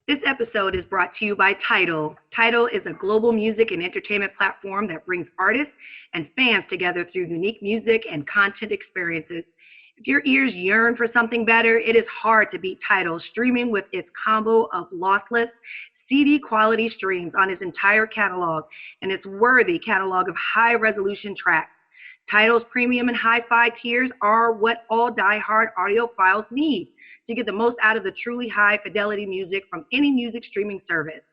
This episode is brought to you by Tidal. Tidal is a global music and entertainment platform that brings artists and fans together through unique music and content experiences. If your ears yearn for something better, it is hard to beat Tidal, streaming with its combo of lossless CD quality streams on its entire catalog and its worthy catalog of high resolution tracks. Tidal's premium and hi-fi tiers are what all die-hard audiophiles need to get the most out of the truly high fidelity music from any music streaming service.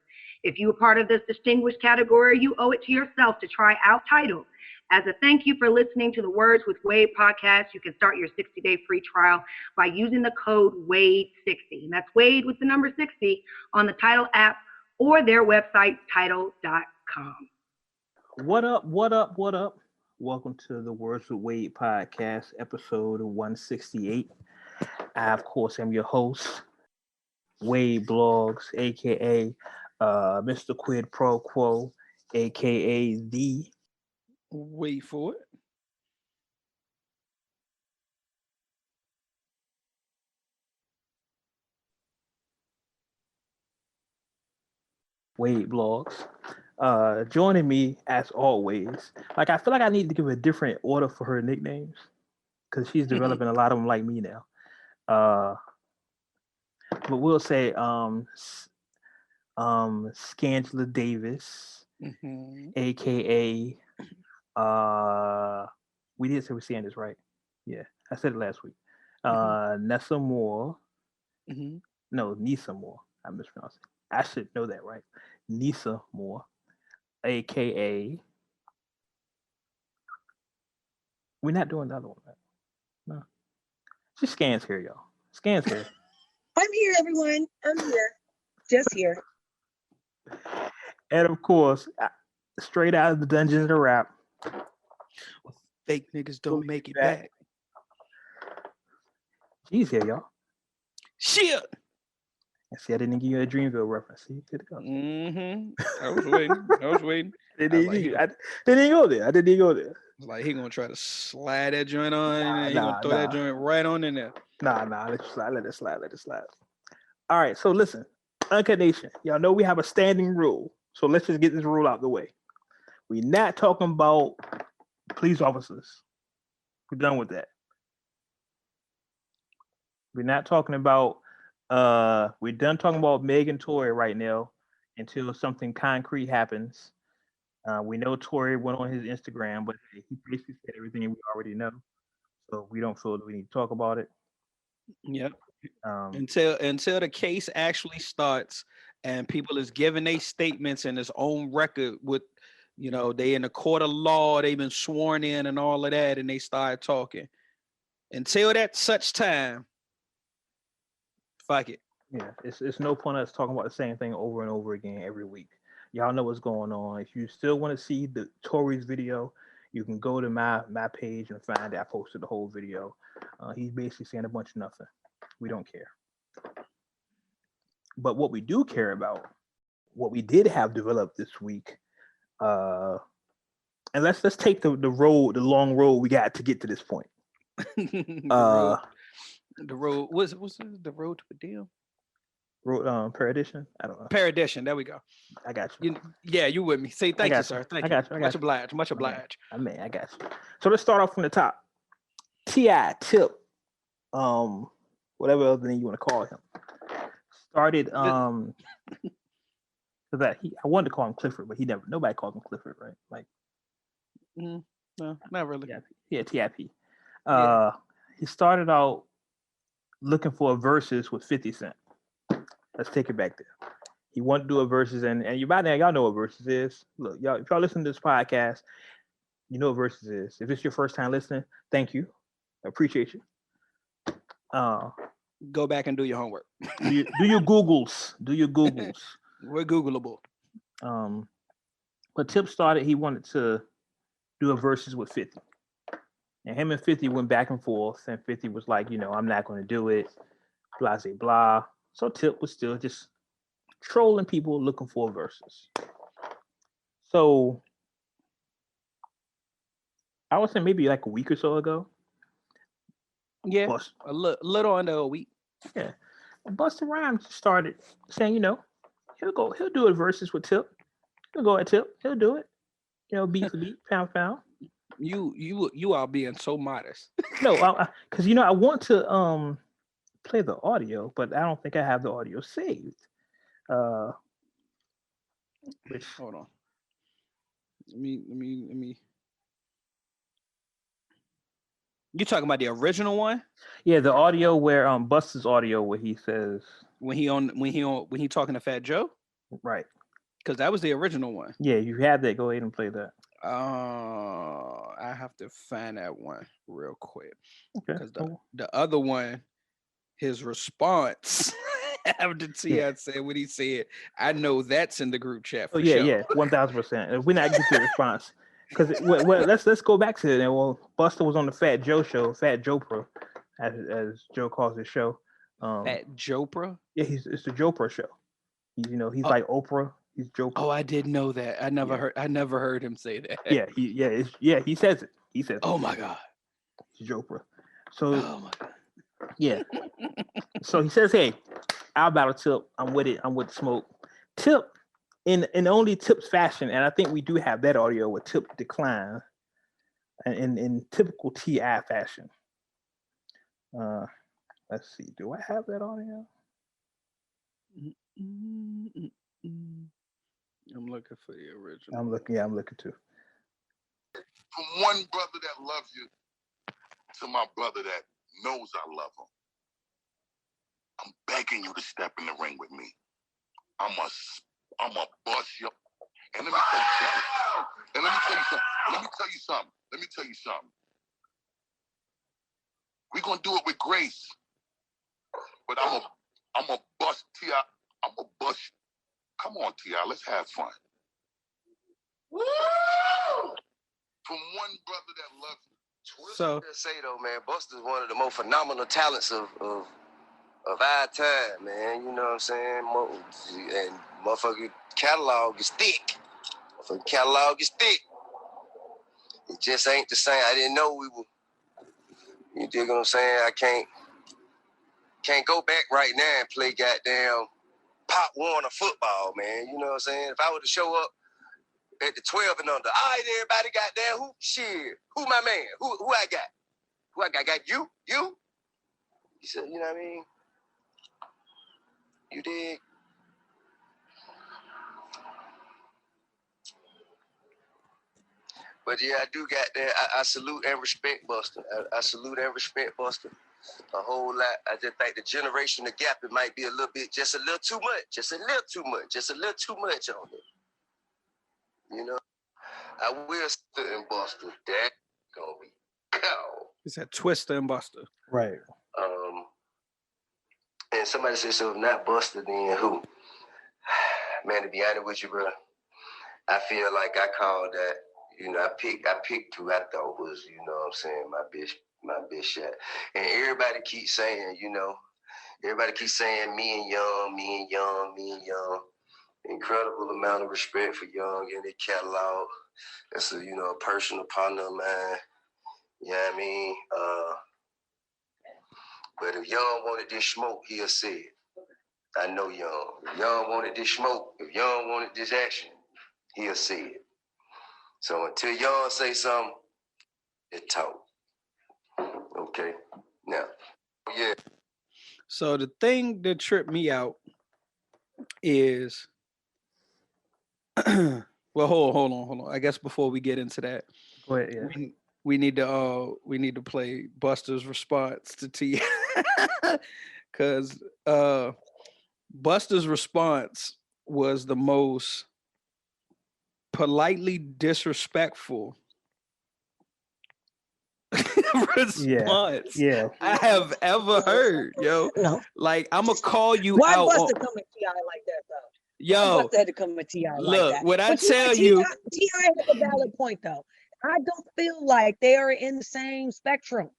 If you are part of this distinguished category, you owe it to yourself to try out Tidal. As a thank you for listening to the Words with Wade podcast, you can start your 60-day free trial by using the code WADE60. And that's Wade with the number 60 on the Tidal app or their website, tidal.com. What up, what up, what up? Welcome to the Words with Wade podcast, episode 168. I, of course, am your host, Wade Blogs, a.k.a. Mr. Quid Pro Quo, a.k.a. the... Wait for it. Wade Blogs. Joining me, as always, I feel like I need to give a different order for her nicknames because she's developing a lot of them like me now. But we'll say Scangela Davis, aka we did say we're saying this right. Yeah, I said it last week. Nessa Moore. No, Nisa Moore. I mispronounced it. I should know that, right? Nisa Moore, aka we're not doing the other one, right? No. Just Scans here, y'all. Scans here. I'm here, everyone. I'm here. Just here. And of course, straight out of the Dungeons and Rap. Fake niggas don't make it back. She's here, y'all. Shit. See, I didn't give you a Dreamville reference. See, here it goes. I was waiting. Didn't even go there. I didn't even go there. Like he gonna try to slide that joint on, and he gonna throw that joint right on in there. Nah, let it slide. All right, so listen, Uncut Nation, y'all know we have a standing rule, so let's just get this rule out the way. We're not talking about police officers. We're done with that. We're not talking about. We're done talking about Meg and Tory right now until something concrete happens. We know Tory went on his Instagram, but he basically said everything we already know, so we don't feel that we need to talk about it. Yep. Until the case actually starts and people is giving their statements in his own record with, they in the court of law, they've been sworn in and all of that, and they start talking. Until that such time, fuck it. Yeah, it's no point us talking about the same thing over and over again every week. Y'all know what's going on. If you still want to see the Tory's video, you can go to my page and find that I posted the whole video. He's basically saying a bunch of nothing. We don't care. But what we do care about, what we did have developed this week, and let's take the long road we got to get to this point. The road. What's the road to a deal? Perdition? I don't know. Perdition. There we go. I got you. You with me. Say thank you, sir. Thank you. I got you. Much obliged. Much obliged. I got you. So let's start off from the top. T.I. Tip, whatever other name you want to call him, started I wanted to call him Clifford, but nobody called him Clifford, right? Like, no, not really. Yeah, T.I.P. He started out looking for a versus with 50 Cent. Let's take it back there. He wanted to do a versus, and you by now y'all know what versus is. Look, y'all, if y'all listen to this podcast, you know what versus is. If it's your first time listening, thank you. I appreciate you. Go back and do your homework. do your Googles. Do your Googles. We're Googleable. But Tip started, he wanted to do a versus with 50. And him and 50 went back and forth, and 50 was like, I'm not going to do it, blah, blah, blah. So Tip was still just trolling people looking for a versus. So I would say maybe like a week or so ago. Yeah, a little under a week. Yeah. Busta Rhymes started saying, he'll do a verses with Tip. He'll go at Tip. He'll do it. Beat for beat, pound for pound. You are being so modest. No, because I want to play the audio, but I don't think I have the audio saved. Which hold on. Let me. You talking about the original one? Yeah, the audio where Busta's audio where he says when he talking to Fat Joe, right? Because that was the original one. Yeah, you have that. Go ahead and play that. I have to find that one real quick. Okay. Because the other one, his response after T.I. said what he said, I know that's in the group chat for sure. Yeah, 1000%. If we're not getting to the response, because let's go back to it. Well, Busta was on the Fat Joe show, Fat Jopra, as Joe calls his show. Fat Jopra? Yeah, it's the Jopra show. He's like Oprah. He's Jopra. Oh, I didn't know that. I never heard him say that. Yeah, he says it. He says, "Oh my God, it's Jopra." So, oh my God. Yeah. So he says, "Hey, I'll battle Tip. I'm with it. I'm with Smoke." Tip, in only Tip's fashion, and I think we do have that audio where Tip decline, in typical T.I. fashion. Let's see. Do I have that audio? I'm looking for the original. I'm looking too. From one brother that loves you to my brother that knows I love him, I'm begging you to step in the ring with me. I'm a bust you. And let me tell you something. We're gonna do it with grace. But I'm a bust T.I. I'm a bust. Come on, T.I., let's have fun. Woo! From one brother that loves you. So say though, man, Busta's one of the most phenomenal talents of our time, man. You know what I'm saying? And motherfucking catalog is thick. It just ain't the same. I didn't know we were. You dig what I'm saying? I can't go back right now and play goddamn Pop Warner football, man. You know what I'm saying? If I were to show up at the 12 and under, all right, everybody goddamn, who my man? Who I got? Who I got? Got you? You said, you know what I mean? You dig? But yeah, I do got that. I salute and respect Busta. I salute and respect Busta a whole lot. I just think the generation, the gap, it might be just a little too much on it. You know, I will sit and Busta. That gonna be cold. It's that Twister and Busta. Right. And somebody said, so if not Busta, then who? Man, to be honest with you, bro, I feel like I called that. You know, I picked who I thought was, you know what I'm saying, my bitch shot. And everybody keeps saying, me and Young. Incredible amount of respect for Young and their catalog. That's a personal partner of mine. You know what I mean? But if Young wanted this smoke, he'll say it. I know Young. If Young wanted this smoke, if Young wanted this action, he'll say it. So until Young say something, it talk. Okay. Now, yeah. So the thing that tripped me out is, well, hold on. I guess before we get into that, go ahead. Yeah. We need to play Busta's response to T, because Busta's response was the most politely disrespectful response I have ever heard, yo. No. Like, I'm gonna call you Why out. Why Busta come at T.I. like that, though? Yo, Busta had to come at T.I. like look, that. what I But tell you, T.I. has a valid point, though. I don't feel like they are in the same spectrum.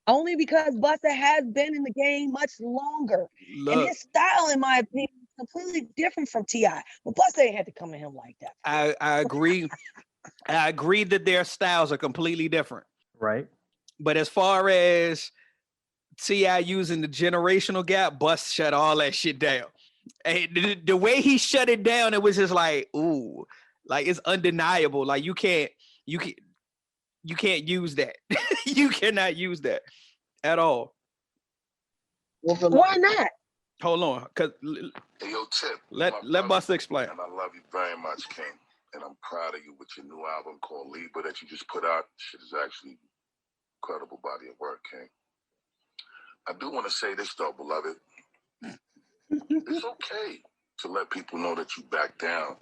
Only because Busta has been in the game much longer. look, and his style, in my opinion, is completely different from T.I. But Busta ain't had to come at him like that. I agree. I agree that their styles are completely different. Right. But as far as T.I. using the generational gap, Bust shut all that shit down. And the way he shut it down, it was just like, ooh, like it's undeniable. Like you can't use that. You cannot use that at all. Why not? Hold on, cause Hey, yo, Tip. let Buster explain. And I love you very much, King. And I'm proud of you with your new album called Libra that you just put out. Shit is actually incredible body of work, King. I do want to say this though, beloved. It's okay to let people know that you back down.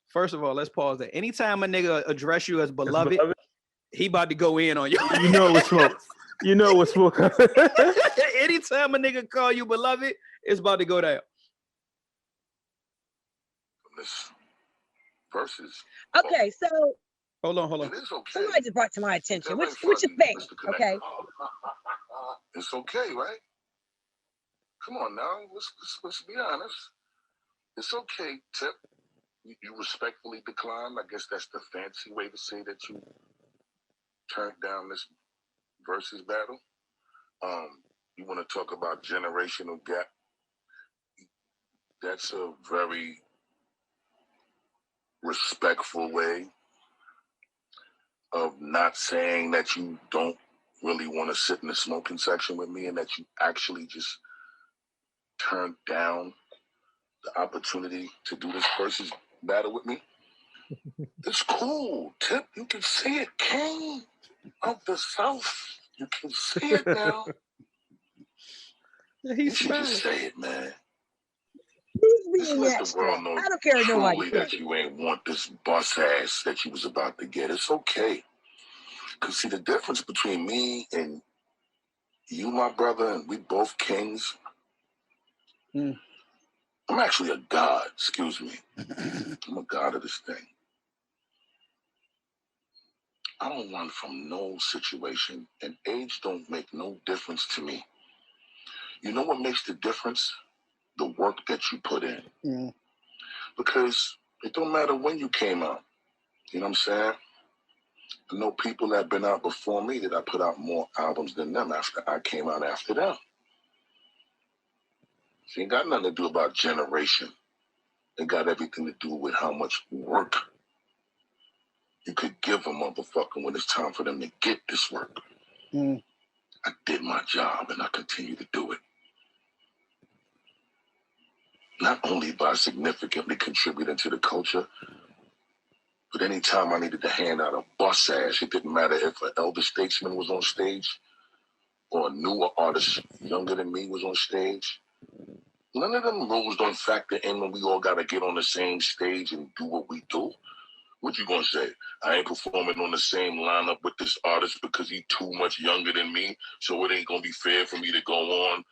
First of all, let's pause there. Anytime a nigga address you as beloved, he about to go in on you. You know what's smoke. You know what's smoke. Anytime a nigga call you beloved, it's about to go down. This versus. Okay, so hold on. It is okay. somebody just brought to my attention. What you think? Okay. It's okay, right? Come on now, let's be honest. It's okay, Tip. You respectfully declined. I guess that's the fancy way to say that you turned down this versus battle. You want to talk about generational gap? That's a very respectful way of not saying that you don't really want to sit in the smoking section with me and that you actually just turned down the opportunity to do this versus battle with me. It's cool, Tip. You can see it, King of the South. You can see it now. You should just say it, man. Just let the world know I don't care truly that you ain't want this bus ass that you was about to get. It's okay. Because see, the difference between me and you, my brother, and we both kings, I'm actually a god, excuse me. I'm a god of this thing. I don't run from no situation, and age don't make no difference to me. You know what makes the difference? The work that you put in. Because it don't matter when you came out. You know what I'm saying? I know people that have been out before me that I put out more albums than them after I came out after them. It ain't got nothing to do about generation. It got everything to do with how much work you could give a motherfucker when it's time for them to get this work. I did my job and I continue to do it. Not only by significantly contributing to the culture, but anytime I needed to hand out a bus ass, it didn't matter if an elder statesman was on stage or a newer artist younger than me was on stage. None of them rules don't factor in when we all got to get on the same stage and do what we do. What you gonna say? I ain't performing on the same lineup with this artist because he too much younger than me, so it ain't gonna be fair for me to go on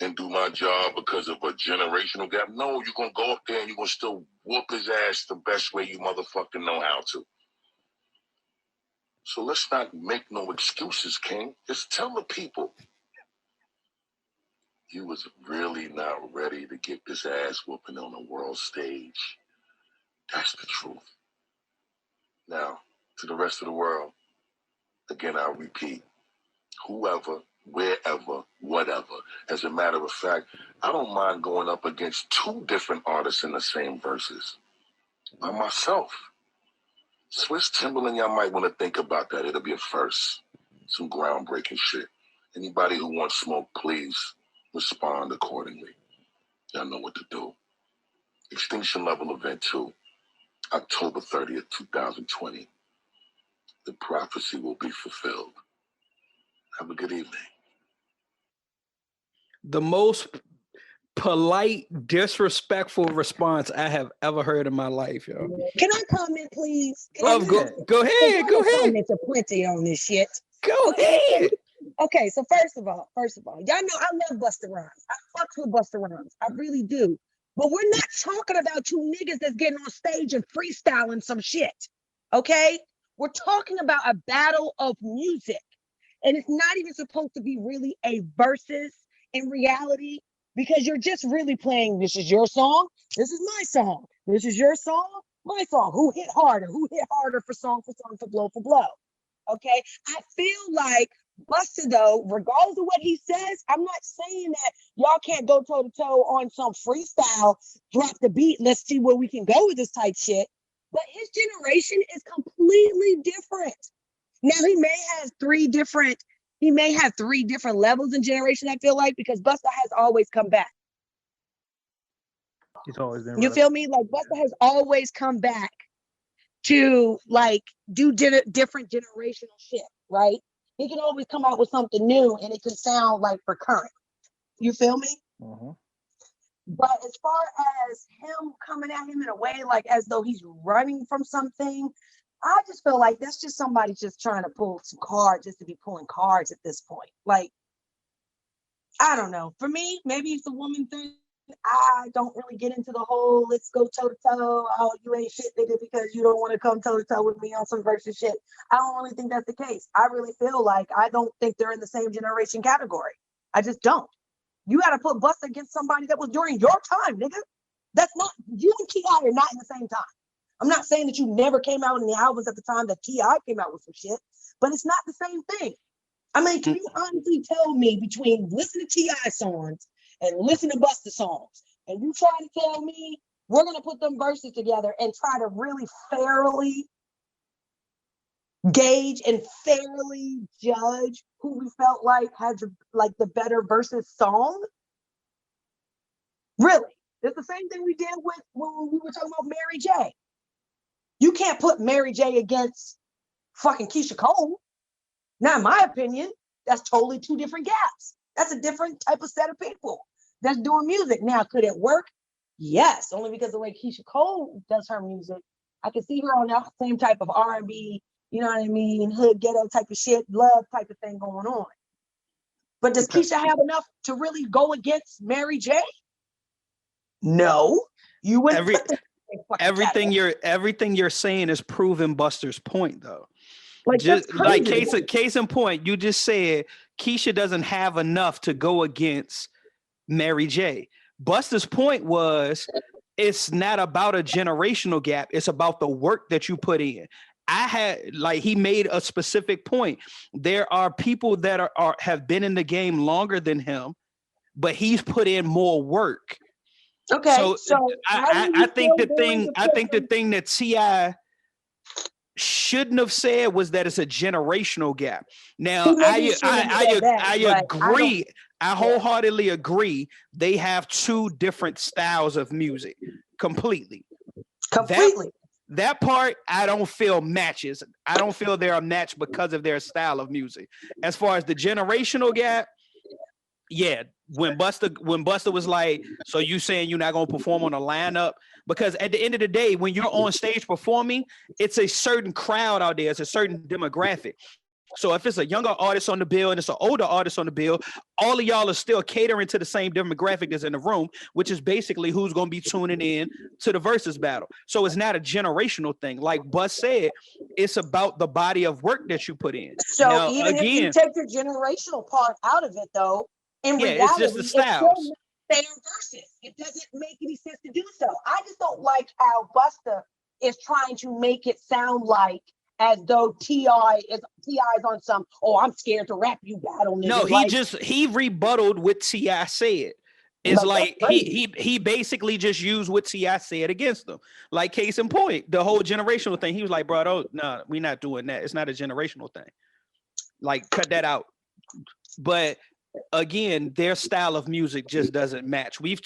and do my job because of a generational gap. No, you're gonna go up there and you're gonna still whoop his ass the best way you motherfucking know how to. So let's not make no excuses, King. Just tell the people you was really not ready to get this ass whooping on the world stage. That's the truth. Now, to the rest of the world, again, I'll repeat, whoever, wherever, whatever. As a matter of fact, I don't mind going up against two different artists in the same verses. By myself. Swiss Timberland, y'all might want to think about that. It'll be a first. Some groundbreaking shit. Anybody who wants smoke, please respond accordingly. Y'all know what to do. Extinction Level Event 2, October 30th, 2020. The prophecy will be fulfilled. Have a good evening. The most polite, disrespectful response I have ever heard in my life, yo. Can I comment, please? Go ahead. Go ahead. Comments plenty on this shit. Go ahead. Okay, so first of all, y'all know I love Busta Rhymes. I fucks with Busta Rhymes. I really do. But we're not talking about you niggas that's getting on stage and freestyling some shit. Okay? We're talking about a battle of music. And it's not even supposed to be really a versus in reality, because you're just really playing, this is your song, this is my song. This is your song, my song. Who hit harder? Who hit harder for song, for blow, for blow? Okay? I feel like Busta, though, regardless of what he says, I'm not saying that y'all can't go toe to toe on some freestyle, drop the beat, let's see where we can go with this type shit. But his generation is completely different. Now he may have three different levels in generation, I feel like, because Busta has always come back. He's always been. You feel me? Like Busta has always come back to like do different generational shit, right? He can always come out with something new and it can sound like recurrent. You feel me? Mm-hmm. But as far as him coming at him in a way like as though he's running from something, I just feel like that's just somebody just trying to pull some cards just to be pulling cards at this point. Like, I don't know. For me, maybe it's a woman thing. I don't really get into the whole let's go toe to toe. Oh, you ain't shit, nigga, because you don't want to come toe to toe with me on some versus shit. I don't really think that's the case. I really feel like I don't think they're in the same generation category. I just don't. You got to put Busta against somebody that was during your time, nigga. That's not, you and T.I. are not in the same time. I'm not saying that you never came out in the albums at the time that T.I. came out with some shit, but it's not the same thing. I mean, can you honestly tell me between listening to T.I. songs and listen to Busta songs, and you try to tell me we're going to put them verses together and try to really fairly gauge and fairly judge who we felt like had like the better versus song? Really? It's the same thing we did with when we were talking about Mary J. You can't put Mary J against fucking Keisha Cole. Now, in my opinion, that's totally two different gaps. That's a different type of set of people that's doing music. Now, could it work? Yes, only because the way Keisha Cole does her music, I can see her on that same type of R&B, you know what I mean, hood ghetto type of shit, love type of thing going on. But does Keisha have enough to really go against Mary J? No. You wouldn't everything you're saying is proving Buster's point, though. Like, just like case in point, you just said Keisha doesn't have enough to go against Mary J. Buster's point was it's not about a generational gap, it's about the work that you put in. He made a specific point. There are people that have been in the game longer than him, but he's put in more work. Okay, so I think the thing that T.I. shouldn't have said was that it's a generational gap. Now, I agree. I wholeheartedly agree. They have two different styles of music, completely. That part I don't feel matches. I don't feel they're a match because of their style of music. As far as the generational gap, yeah, when Busta was like, so you saying you're not gonna perform on a lineup? Because at the end of the day, when you're on stage performing, it's a certain crowd out there, it's a certain demographic. So if it's a younger artist on the bill and it's an older artist on the bill, all of y'all are still catering to the same demographic that's in the room, which is basically who's going to be tuning in to the versus battle. So it's not a generational thing. Like Bus said, it's about the body of work that you put in. So now, even if you take the generational part out of it, though, in reality, it's just the styles. Fair versus. It doesn't make any sense to do so. I just don't like how Busta is trying to make it sound like as though T.I. is on some, I'm scared to rap you battle. No, he rebutted what T.I. said. It's like he basically just used what T.I. said against them. Like case in point, the whole generational thing. He was like, bro, no, we're not doing that. It's not a generational thing. Like cut that out. But again, their style of music just doesn't match. We've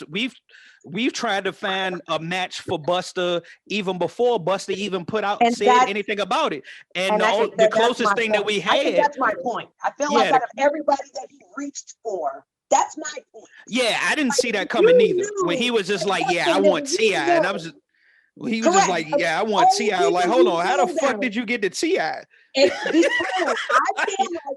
tried to find a match for Busta even before Busta even put out said anything about it. And the closest thing that we had. I think that's my point. I feel like out of everybody that he reached for, that's my point. Yeah, I didn't see that coming either. When he was just like, yeah, I want T.I. And I was just he was just like, yeah, I want T.I. Like, hold on, how the fuck did you get to T.I.? I feel like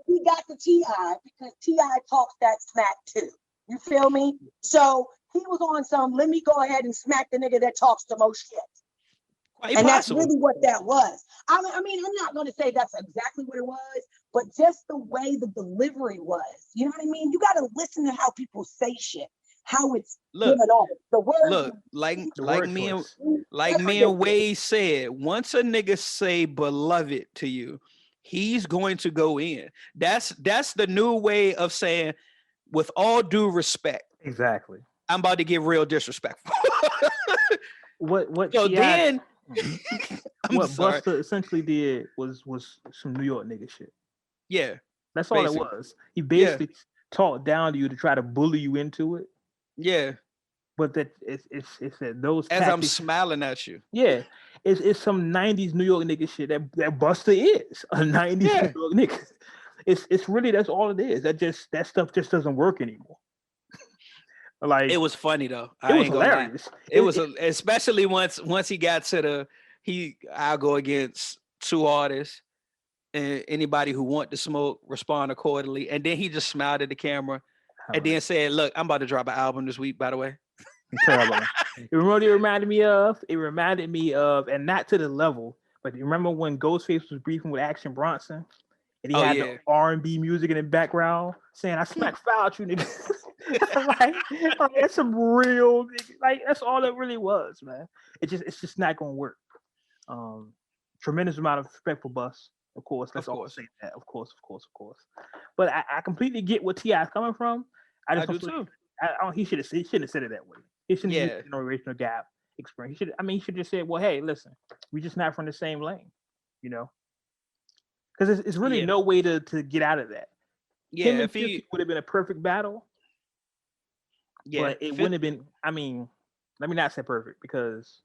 he got the T.I. because T.I. talks that smack too. You feel me? So he was on some, let me go ahead and smack the nigga that talks the most shit. That's really what that was. I mean, I'm not going to say that's exactly what it was, but just the way the delivery was. You know what I mean? You got to listen to how people say shit. How it's given off. The words. Look, like me and Wade said, once a nigga say beloved to you, he's going to go in. That's the new way of saying, with all due respect. Exactly. I'm about to get real disrespectful. What So T.I. then what Busta essentially did was some New York nigga shit. Yeah. That's all basically. it was. He basically talked down to you to try to bully you into it. Yeah. But that it's that those as tactics, I'm smiling at you. Yeah. It's some 90s New York nigga shit that Busta is. A 90s New York nigga. It's really that's all it is. That stuff just doesn't work anymore. Like it was funny though. It was hilarious. It was especially once he got to I'll go against 2 artists, and anybody who want to smoke respond accordingly. And then he just smiled at the camera and then said, "Look, I'm about to drop an album this week, by the way." Terrible. It reminded me of, and not to the level, but you remember when Ghostface was briefing with Action Bronson? And he had the R&B music in the background saying, "I smack foul at you niggas." like that's some real, like that's all it really was, man. It's just not gonna work. Tremendous amount of respect for Bus, of course. Let's all say that, of course. But I completely get where T.I. is coming from. I do too. He shouldn't have said it that way. He shouldn't use the generational gap experience. He should just say, "Well, hey, listen, we just not from the same lane," you know. Because it's really no way to get out of that. Yeah, Him and 50 would have been a perfect battle. Yeah, but it wouldn't have been. I mean, let me not say perfect, because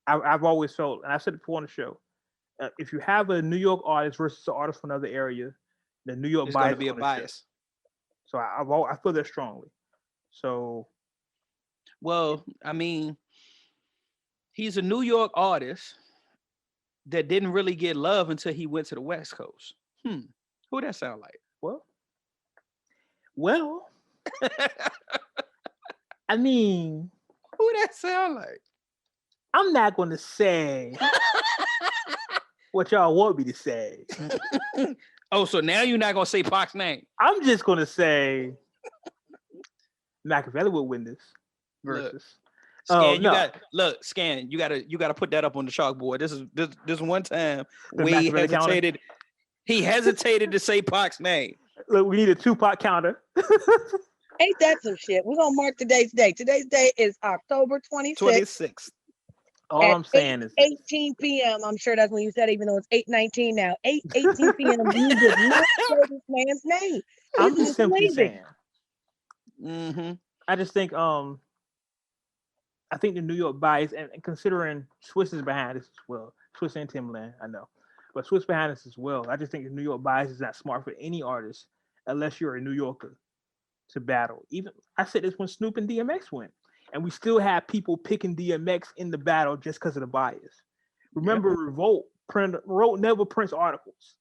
I've always felt, and I said it before on the show, if you have a New York artist versus an artist from another area, the New York bias is going to be a bias. So I feel that strongly. So, well, I mean, he's a New York artist that didn't really get love until he went to the West Coast. Who that sound like? Well, I mean, who that sound like? I'm not going to say what y'all want me to say. Oh, so now you're not going to say Pac's name? I'm just going to say Machiavelli will win this versus. Scan, Scan, you gotta put that up on the chalkboard. This one time Wade hesitated. He hesitated to say Pac's name. Look, we need a 2-Pac counter. Ain't that some shit? We're gonna mark today's date. Today's date is October 26th. All I'm saying is 18 p.m. I'm sure that's when you said, even though it's 8:19 now. 8:18 p.m. You did not say this man's name. I'm just simply saying. Mm-hmm. I just think I think the New York bias, and considering Swiss is behind this as well, Swiss and Timbaland, I know, but Swiss behind this as well. I just think the New York bias is not smart for any artist unless you're a New Yorker to battle. Even I said this when Snoop and DMX went, and we still have people picking DMX in the battle just because of the bias. Remember, Revolt never prints articles,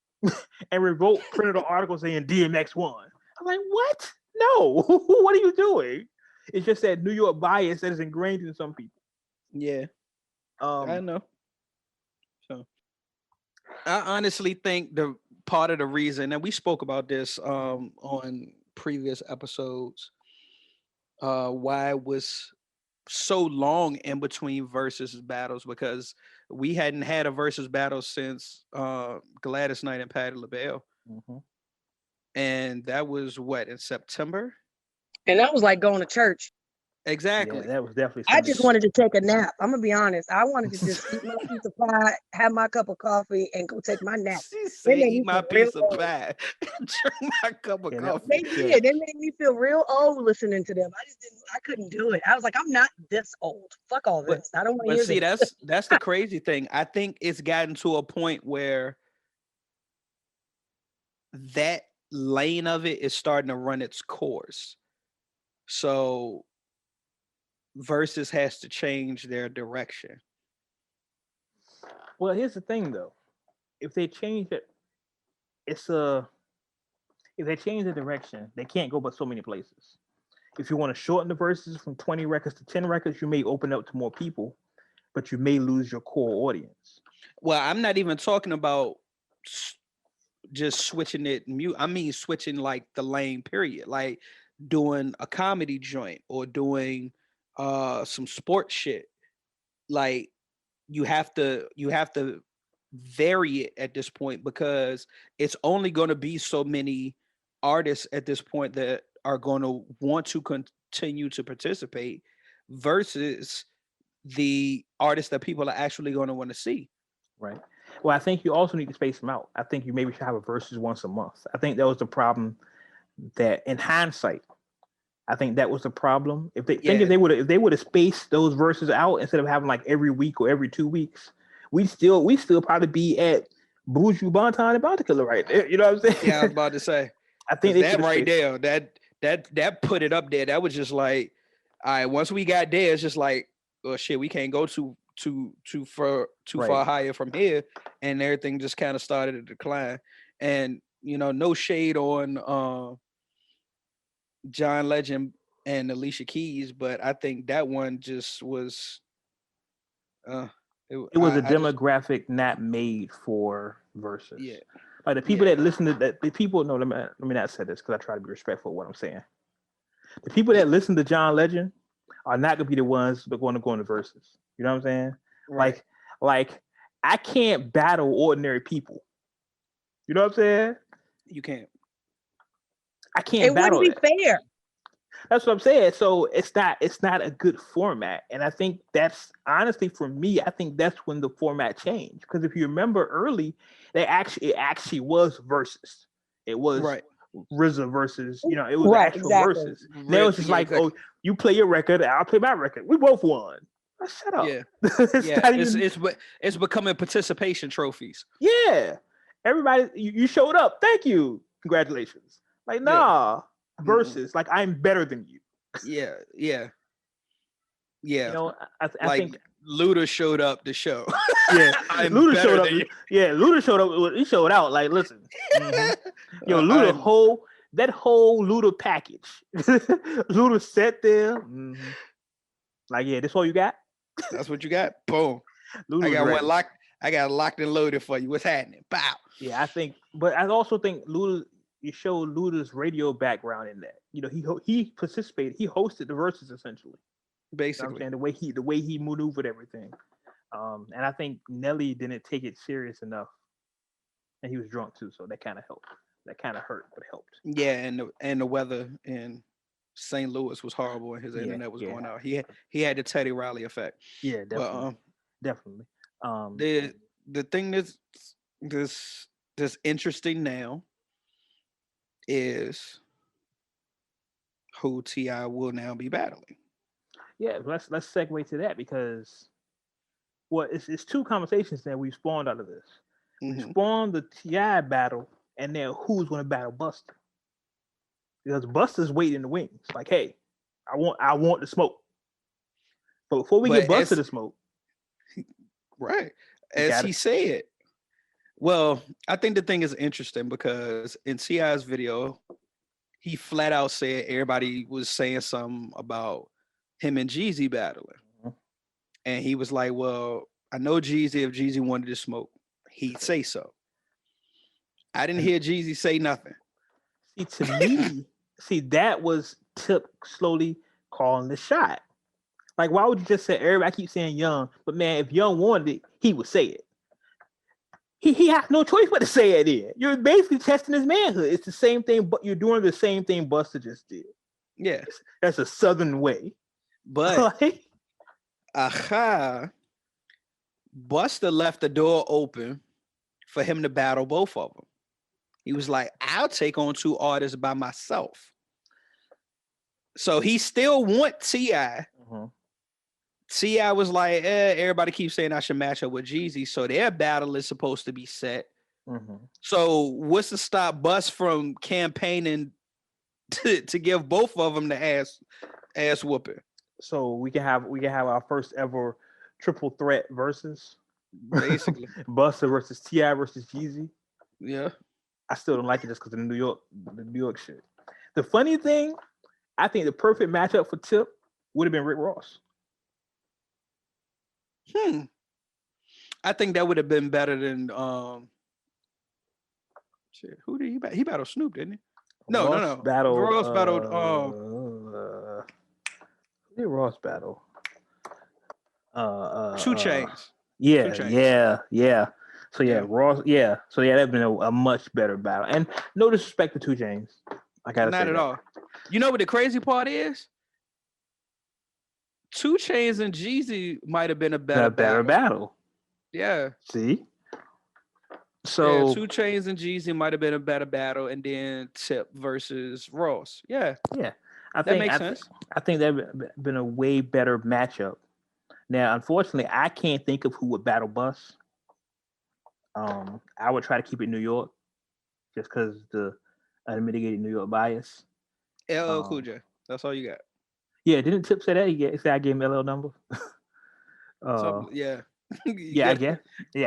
and Revolt printed an article saying DMX won. I'm like, what? No, what are you doing? It's just that New York bias that is ingrained in some people. Yeah, I know. So, I honestly think the part of the reason, and we spoke about this on previous episodes, why it was so long in between versus battles, because we hadn't had a versus battle since Gladys Knight and Patti LaBelle, and that was what, in September. And that was like going to church. Exactly. Yeah, that was definitely. I just wanted to take a nap. I'm gonna be honest. I wanted to just eat my piece of pie, have my cup of coffee, and go take my nap. She said, "Eat my piece of pie, drink my cup of coffee." They did. They made me feel real old listening to them. I couldn't do it. I was like, I'm not this old. Fuck all this. I don't want to hear this. See, that's the crazy thing. I think it's gotten to a point where that lane of it is starting to run its course. So Versus has to change their direction. Well, here's the thing though. If they change it, if they change the direction, they can't go but so many places. If you want to shorten the verses from 20 records to 10 records, you may open up to more people, but you may lose your core audience. Well, I'm not even talking about just switching it. I mean, switching like the lane period, like doing a comedy joint or doing some sports shit. Like you have to vary it at this point, because it's only going to be so many artists at this point that are going to want to continue to participate versus the artists that people are actually going to want to see. Right. Well, I think you also need to space them out. I think you maybe should have a versus once a month. I think that was the problem that, in hindsight, I think that was the problem. If they think if they would have spaced those verses out instead of having like every week or every 2 weeks, we still probably be at Buju Banton and Bounty Killer right there. You know what I'm saying? Yeah, I was about to say. I think that right there, that put it up there. That was just like, all right, once we got there, it's just like, oh shit, we can't go too far higher from here, and everything just kind of started to decline. And no shade on John Legend and Alicia Keys, but I think that one just was it was a demographic not made for verses. Yeah. Like the people that listen to that, the people, no, let me not say this because I try to be respectful of what I'm saying. The people that listen to John Legend are not gonna be the ones that going to go into verses. You know what I'm saying? Right. Like I can't battle ordinary people. You know what I'm saying? You can't. I can't battle. It wouldn't be fair. That's what I'm saying. So it's not a good format. And I think that's honestly for me, I think that's when the format changed. Because if you remember early, it actually was versus. It was RZA versus, it was actual versus. Now it was just like, oh, you play your record, I'll play my record. We both won. Shut up. Yeah. It's becoming participation trophies. Yeah. Everybody, you showed up. Thank you. Congratulations. Like, nah. Versus, like, I'm better than you. Yeah. I think Luda showed up to show. Yeah, Luda showed up. Yeah, Luda showed up. He showed out. Like, listen, yo, Luda that whole Luda package. Luda sat there. Like, yeah, this all you got? That's what you got. Boom. Luda's I got locked and loaded for you. What's happening? Bow. Yeah, but I also think Luda. You show Luda's radio background in that. He participated. He hosted the verses essentially. Basically, the way he maneuvered everything. And I think Nelly didn't take it serious enough, and he was drunk too, so that kind of helped. That kind of hurt, but helped. Yeah, and the weather in St. Louis was horrible, and his internet was going out. He had the Teddy Riley effect. Yeah, definitely. Definitely. The thing that's interesting now is who T.I. will now be battling. Yeah, let's segue to that because it's two conversations that we've spawned out of this. We spawned the T.I. battle, and now who's going to battle Busta? Because Busta's waiting in the wings. Like, hey, I want the smoke. But before we get Busta the smoke, right? As he said. Well, I think the thing is interesting because in T.I.'s video, he flat out said everybody was saying something about him and Jeezy battling. And he was like, well, I know Jeezy, if Jeezy wanted to smoke, he'd say so. I didn't hear Jeezy say nothing. See, to me, that was Tip slowly calling the shot. Like, why would you just say, everybody keep saying Young, but man, if Young wanted it, he would say it. He has no choice but to say it in. You're basically testing his manhood. It's the same thing, but you're doing the same thing Busta just did. Yeah. That's a Southern way. But Busta left the door open for him to battle both of them. He was like, I'll take on two artists by myself. So he still want T.I. T.I. was like, everybody keeps saying I should match up with Jeezy. So their battle is supposed to be set. So what's to stop Bus from campaigning to give both of them the ass whooping? So we can have our first ever triple threat versus basically Busta versus T.I. versus Jeezy. Yeah. I still don't like it just because of the New York shit. The funny thing, I think the perfect matchup for Tip would have been Rick Ross. I think that would have been better than shit. Who did he battle? He battled Snoop, didn't he? No. Ross battled. Who did Ross battle? 2 Chainz. Yeah. So yeah, Ross. Yeah, so yeah, that'd been a much better battle. And no disrespect to 2 Chainz, I gotta say not at that. all. You know what the crazy part is? 2 Chainz and Jeezy might have been a better battle. Yeah. See. So 2 Chainz and Jeezy might have been a better battle, and then Tip versus Ross. Yeah. Yeah. That makes sense. I think that'd been a way better matchup. Now, unfortunately, I can't think of who would battle Bus. I would try to keep it New York, just because the unmitigated New York bias. LL Cool J. That's all you got. Yeah, didn't Tip say that? He said I gave him LL number. Yeah. Yeah,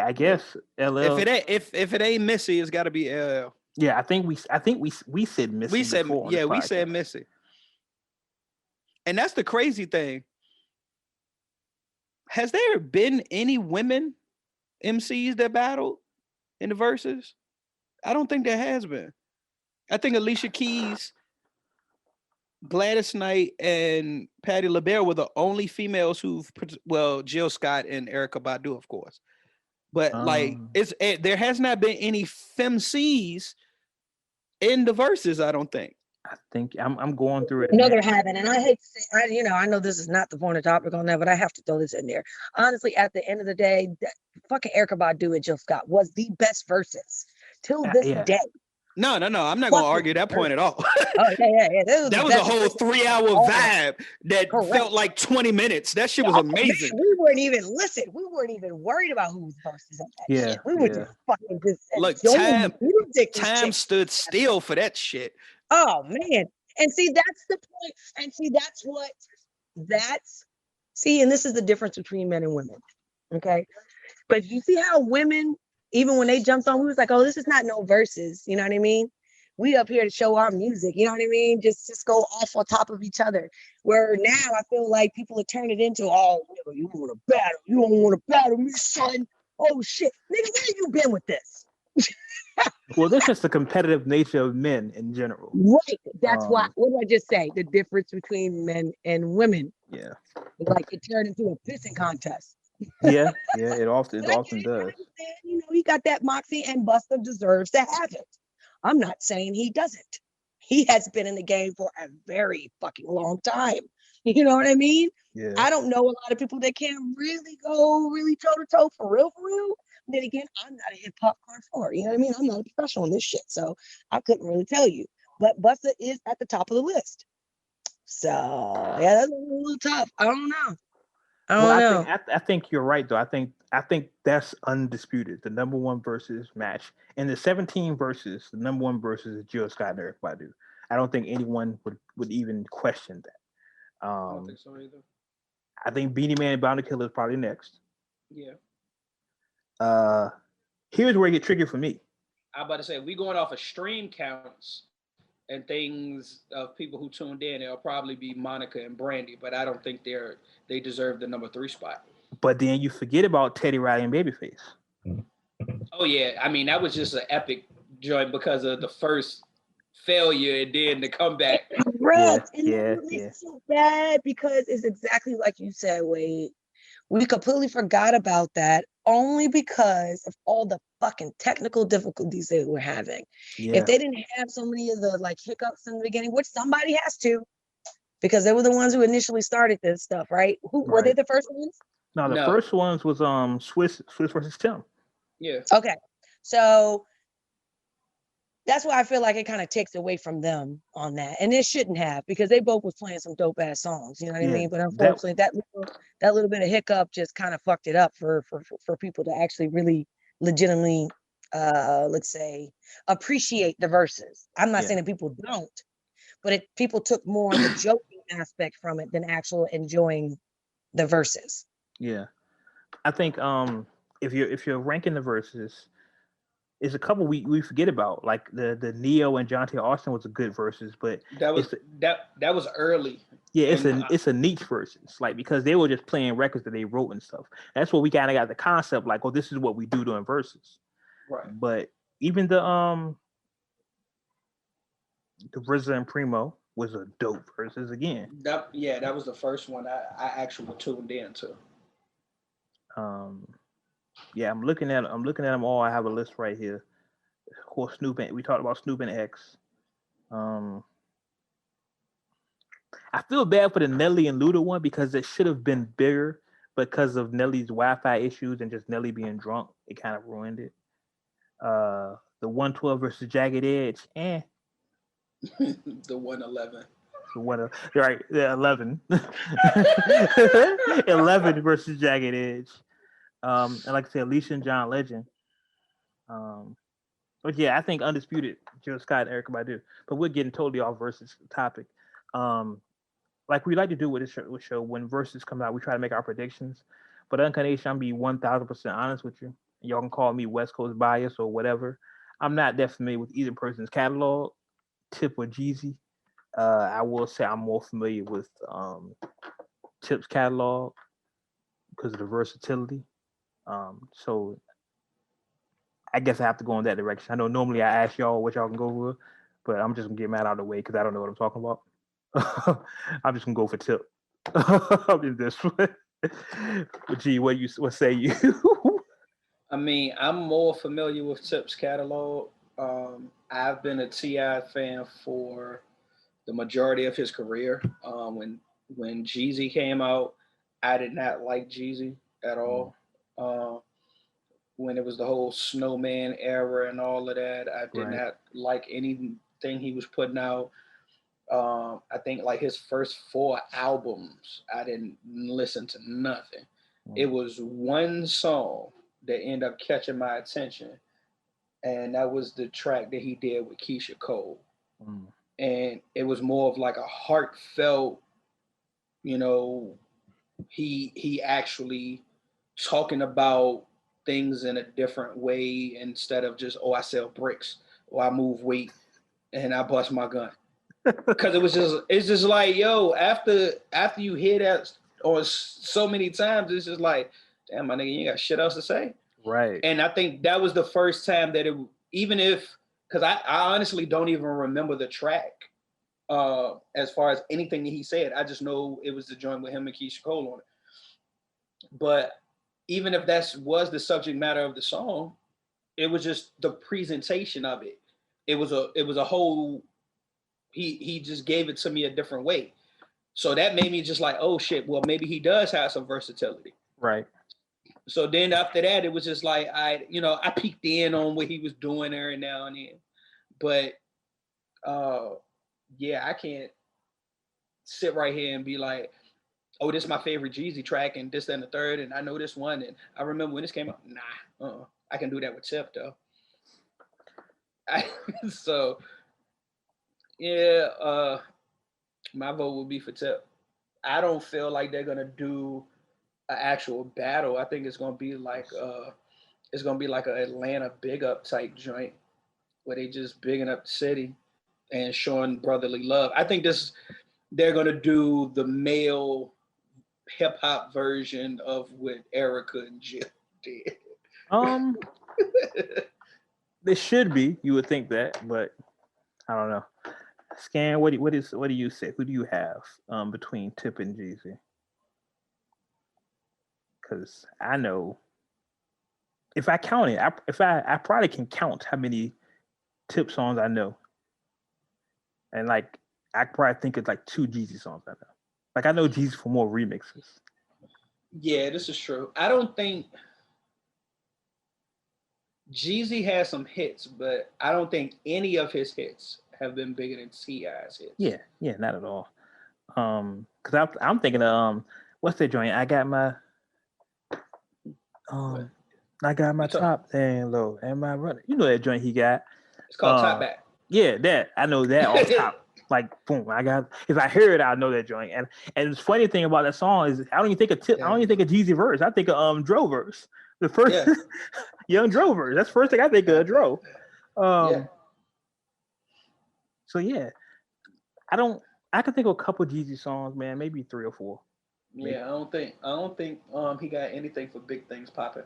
I guess LL. If it ain't Missy, it's got to be LL. Yeah, I think we said Missy. We said Missy. And that's the crazy thing. Has there been any women MCs that battled in the verses? I don't think there has been. I think Alicia Keys, Gladys Knight, and Patti LaBelle were the only females Jill Scott and Erykah Badu, of course. But there has not been any femcs in the verses, I don't think. I think I'm going through it. No, there haven't. And I hate to say, I know this is not the point of topic on that, but I have to throw this in there. Honestly, at the end of the day, fucking Erykah Badu and Jill Scott was the best verses till this day. No. I'm not going to argue that point at all. Oh, yeah. That was a whole 3-hour vibe that felt like 20 minutes. That shit was amazing. We weren't even worried about who was versus on that shit. We were just fucking look, time stood still for that shit. Oh man. And see, that's the point. And see, and this is the difference between men and women. Okay. But you see how women, even when they jumped on, we was like, oh, this is not no verses. You know what I mean? We up here to show our music. You know what I mean? Just go off on top of each other. Where now I feel like people are turning it into, oh, you want to battle. You don't want to battle me, son. Oh shit. Nigga, where you been with this? Well, this is the competitive nature of men in general. Right. That's why. What did I just say? The difference between men and women. Yeah. Like it turned into a pissing contest. Yeah. It often does. He got that moxie, and Busta deserves to have it. I'm not saying he doesn't. He has been in the game for a very fucking long time. You know what I mean? Yeah. I don't know a lot of people that can really go toe to toe for real. Then again, I'm not a hip hop connoisseur. You know what I mean? I'm not a professional in this shit, so I couldn't really tell you. But Busta is at the top of the list. So yeah, that's a little tough. I don't know. I think you're right though. I think that's undisputed. The number one versus match in the 17 verses. The number one versus is Jill Scott and Erykah Badu. I don't think anyone would even question that. I don't think so either. I think Beanie Man and Bounty Killer is probably next. Yeah. Here's where it get tricky for me. I'm about to say, we going off of stream counts and things of people who tuned in. It'll probably be Monica and Brandy, but I don't think they deserve the number 3 spot. But then you forget about Teddy Riley and Babyface. Oh yeah, I mean that was just an epic joint because of the first failure and then the comeback. Correct. It's so bad because it's exactly like you said, Wade. We completely forgot about that only because of all the fucking technical difficulties they were having. Yeah. If they didn't have so many of the hiccups in the beginning, which somebody has to, because they were the ones who initially started this stuff, right? Were they the first ones? No, the first ones was Swiss versus Tim. Yeah. Okay. So that's why I feel like it kind of takes away from them on that. And it shouldn't have, because they both was playing some dope ass songs, you know what I mean? But unfortunately that little bit of hiccup just kind of fucked it up for people to actually really legitimately let's say appreciate the verses. I'm not saying that people don't, but people took more of the joking aspect from it than actual enjoying the verses. Yeah. I think if you're ranking the verses, it's a couple we forget about, like the Neo and Jonte Austin was a good verses, but that was early. Yeah, it's a niche verses, like because they were just playing records that they wrote and stuff. That's what we kind of got the concept, like, oh, this is what we do during verses. Right. But even the RZA and Primo was a dope verses again. That was the first one I actually tuned in to. Yeah, I'm looking at them all. I have a list right here. Of course, Snoop and we talked about Snoop and X. I feel bad for the Nelly and Luda one because it should have been bigger, because of Nelly's Wi-Fi issues and just Nelly being drunk, it kind of ruined it. The 112 versus Jagged Edge, The 111. Right, the 11. 11 versus Jagged Edge. And like I said, Alicia and John Legend. But yeah, I think Undisputed, Jill Scott, Erykah Badu. But we're getting totally off versus topic. Like we like to do with this show, when verses come out, we try to make our predictions. But Uncarnation, I'm be 1,000% honest with you. Y'all can call me West Coast bias or whatever. I'm not that familiar with either person's catalog, Tip or Jeezy. I will say I'm more familiar with Tip's catalog because of the versatility. So I guess I have to go in that direction. I know normally I ask y'all what y'all can go with, but I'm just gonna get mad out of the way because I don't know what I'm talking about. I'm just gonna go for Tip in this one. But gee, what say you? I mean, I'm more familiar with Tip's catalog. I've been a T.I. fan for the majority of his career. When Jeezy came out, I did not like Jeezy at all. When it was the whole Snowman era and all of that, I did not like anything he was putting out. I think like his first 4 albums, I didn't listen to nothing. It was one song that ended up catching my attention, and that was the track that he did with Keisha Cole. And it was more of like a heartfelt, he actually talking about things in a different way instead of just, I sell bricks or I move weight and I bust my gun. Because it's just like, yo, after you hear that or so many times, it's just like, damn, my nigga, you ain't got shit else to say. Right. And I think that was the first time that because I honestly don't even remember the track as far as anything that he said. I just know it was the joint with him and Keisha Cole on it. But even if that was the subject matter of the song, it was just the presentation of it. It was a whole. He just gave it to me a different way. So that made me just like, oh shit, well, maybe he does have some versatility. Right. So then after that, it was just like, I peeked in on what he was doing every now and then. But yeah, I can't sit right here and be like, oh, this is my favorite Jeezy track and this, that, and the third, and I know this one, and I remember when this came out. Nah, I can do that with Tip though. So yeah, my vote would be for Tip. I don't feel like they're gonna do an actual battle. I think it's gonna be like an Atlanta big up type joint where they just bigging up the city and showing brotherly love. I think they're gonna do the male hip hop version of what Erykah and Jill did. They should be. You would think that, but I don't know. Scan, what do you say? Who do you have between Tip and Jeezy? Because I know if I count it, I probably can count how many Tip songs I know, and like I probably think it's like 2 Jeezy songs I know. Like I know Jeezy for more remixes. Yeah, this is true. I don't think Jeezy has some hits, but I don't think any of his hits have been bigger than T.I.'s hits. Yeah, not at all. Because I'm thinking of what's that joint? I got my top and low and my runner. You know that joint he got. It's called Top Back. Yeah, that I know that off top. Like boom, if I hear it, I know that joint. And the funny thing about that song is I don't even think of Tip. Yeah. I don't even think of Jeezy verse. I think of Dro verse. The first Young Dro verse. That's the first thing I think of Dro. So yeah, I can think of a couple Jeezy songs, man, maybe 3 or 4. Maybe. Yeah, I don't think he got anything for big things popping.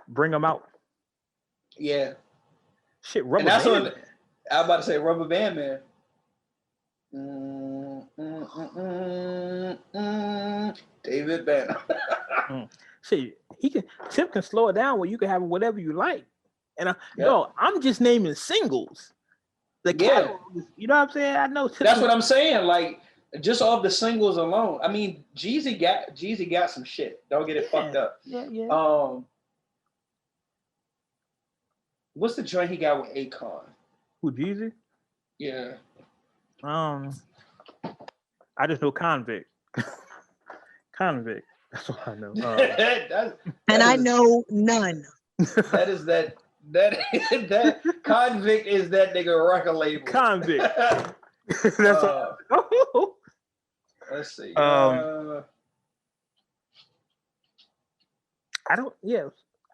Bring them out. Yeah. Shit, Rubber Band. I'm about to say Rubber Band Man. David Banner. See, Tip can slow it down where you can have whatever you like. And I'm just naming singles. The catalog, you know what I'm saying? I know. That's what I'm saying. Like just off the singles alone. I mean, Jeezy got some shit. Don't get it fucked up. Yeah. What's the joint he got with Akon? Who, Jeezy? Yeah. I just know Convict. Convict. That's all I know. I know none. That Convict is that nigga record label. Convict. That's all. Let's see. I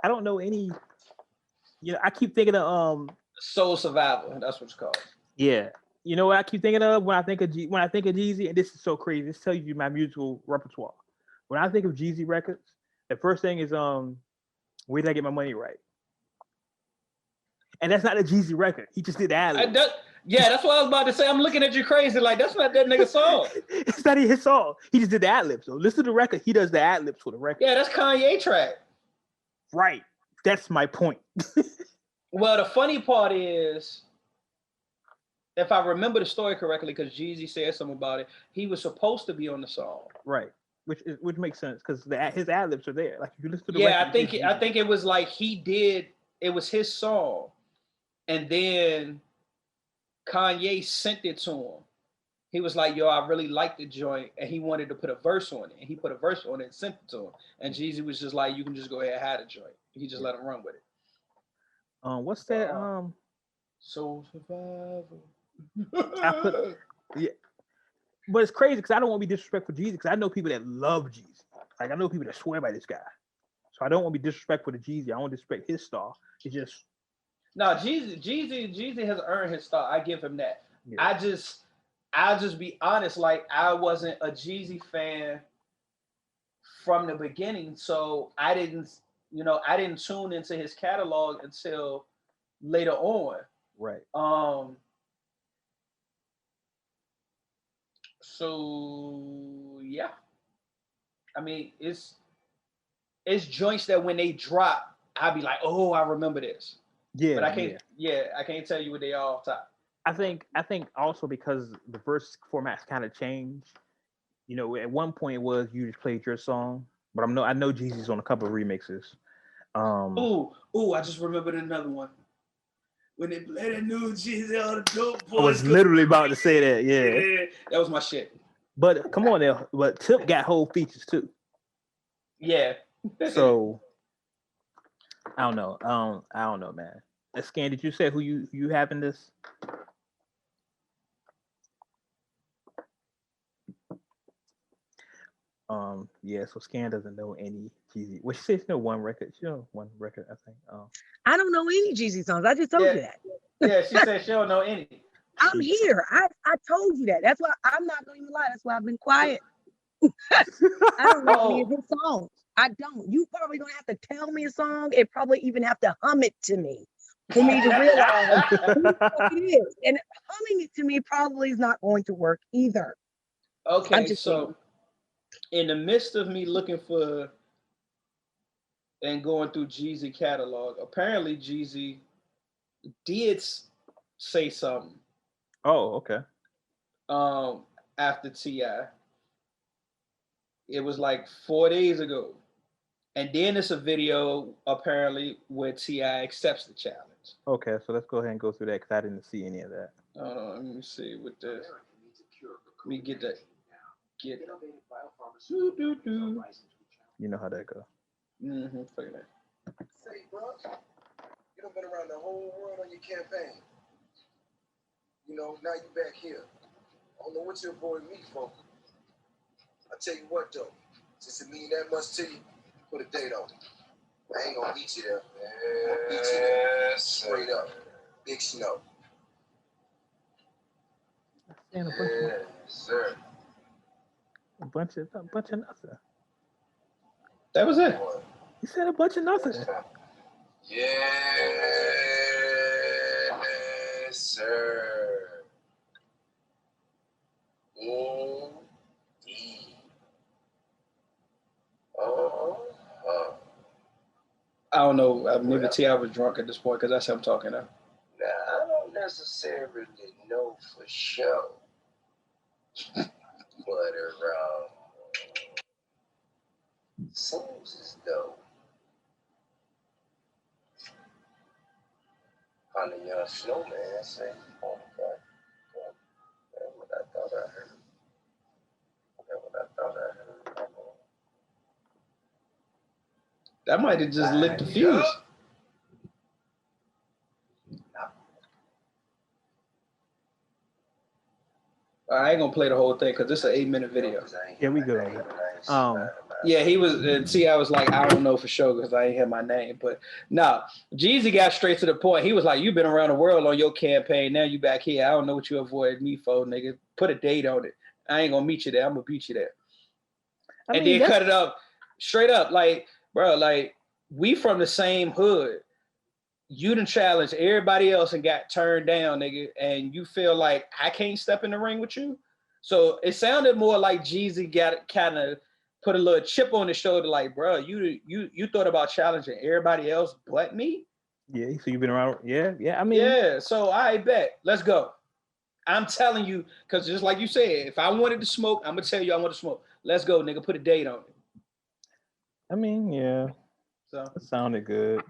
don't know any. I keep thinking of Soul Survivor. That's what it's called. Yeah. You know what I keep thinking of when I think of Jeezy, and this is so crazy. This tells you my musical repertoire. When I think of Jeezy records, the first thing is where did I get my money right? And that's not a Jeezy record. He just did ad-libs. That's what I was about to say. I'm looking at you crazy. Like, that's not that nigga's song. It's not his song. He just did the ad-libs. So listen to the record. He does the ad-libs for the record. Yeah, that's Kanye track. Right. That's my point. Well, the funny part is, if I remember the story correctly, because Jeezy said something about it, he was supposed to be on the song. Right. Which makes sense because his ad-libs are there. Like if you listen to the record. I think it was like it was his song. And then Kanye sent it to him. He was like, yo, I really like the joint. And he wanted to put a verse on it. And he put a verse on it and sent it to him. And Jeezy was just like, you can just go ahead and have the joint. He just let him run with it. What's that? Soul Survivor. But it's crazy because I don't want to be disrespectful to Jeezy because I know people that love Jeezy. Like I know people that swear by this guy. So I don't want to be disrespectful to Jeezy. I don't disrespect his star. It's just no, Jeezy has earned his star. I give him that. Yeah. I'll just be honest. Like I wasn't a Jeezy fan from the beginning, so I didn't tune into his catalog until later on. Right. So yeah. I mean, it's joints that when they drop, I'll be like, oh, I remember this. Yeah. But I can't tell you what they are off top. I think also because the verse formats kind of changed. At one point it was you just played your song, but I know Jeezy's on a couple of remixes. I just remembered another one. When they played that new Jeezy on the dope boys. I was literally about to say that. Yeah, that was my shit. But come on now, but Tip got whole features too. Yeah. So I don't know. I don't know, man. Scan, did you say who you have in this? Yeah, so Scan doesn't know any Jeezy. Well, she says no one record. She knows one record, I think. I don't know any Jeezy songs. I just told you that. Yeah, she said she don't know any. I'm here. I told you that. That's why I'm not going to even lie. That's why I've been quiet. I don't know any of his songs. I don't. You probably don't have to tell me a song and probably even have to hum it to me for me to realize who the fuck it is. And humming it to me probably is not going to work either. Okay, so in the midst of me looking for and going through Jeezy catalog, apparently Jeezy did say something. Oh, okay. After T.I. It was like 4 days ago. And then it's a video apparently where T.I. accepts the challenge. Okay, so let's go ahead and go through that because I didn't see any of that. Let me see what this. Let me get that. You know how that goes. Mm-hmm. Say, bro, you done been around the whole world on your campaign. Now you back here. I don't know what your boy me for. I tell you what though, since it mean that much to you, put a date on it. I ain't gonna beat you there. I'm gonna beat you there. Straight up. Big snow. Yes, sir. A bunch of nothing. That was it. He said a bunch of nothing. Yes, sir. I don't know. Maybe T.I. was drunk at this point because that's him talking now. Nah, I don't necessarily know for sure. But seems as though on the young snowman say, oh my God, that's what I thought I heard. That's what I thought I heard. That might have just lit the fuse. I ain't gonna play the whole thing because this is an 8-minute video. Yeah, we good on it. Yeah, he was. T.I. was like, I don't know for sure because I ain't hear my name. But no, Jeezy got straight to the point. He was like, "You've been around the world on your campaign. Now you back here. I don't know what you avoided me for, nigga. Put a date on it. I ain't gonna meet you there. I'm gonna beat you there." And then cut it up straight up, like, bro, like we from the same hood. You done challenged everybody else and got turned down, nigga, and you feel like I can't step in the ring with you. So it sounded more like Jeezy got kind of put a little chip on his shoulder, like, bro, you thought about challenging everybody else but me? Yeah, so you've been around. Yeah. I mean, yeah. So I bet. Let's go. I'm telling you, because just like you said, if I wanted to smoke, I'm gonna tell you I want to smoke. Let's go, nigga. Put a date on it. I mean, yeah. So it sounded good.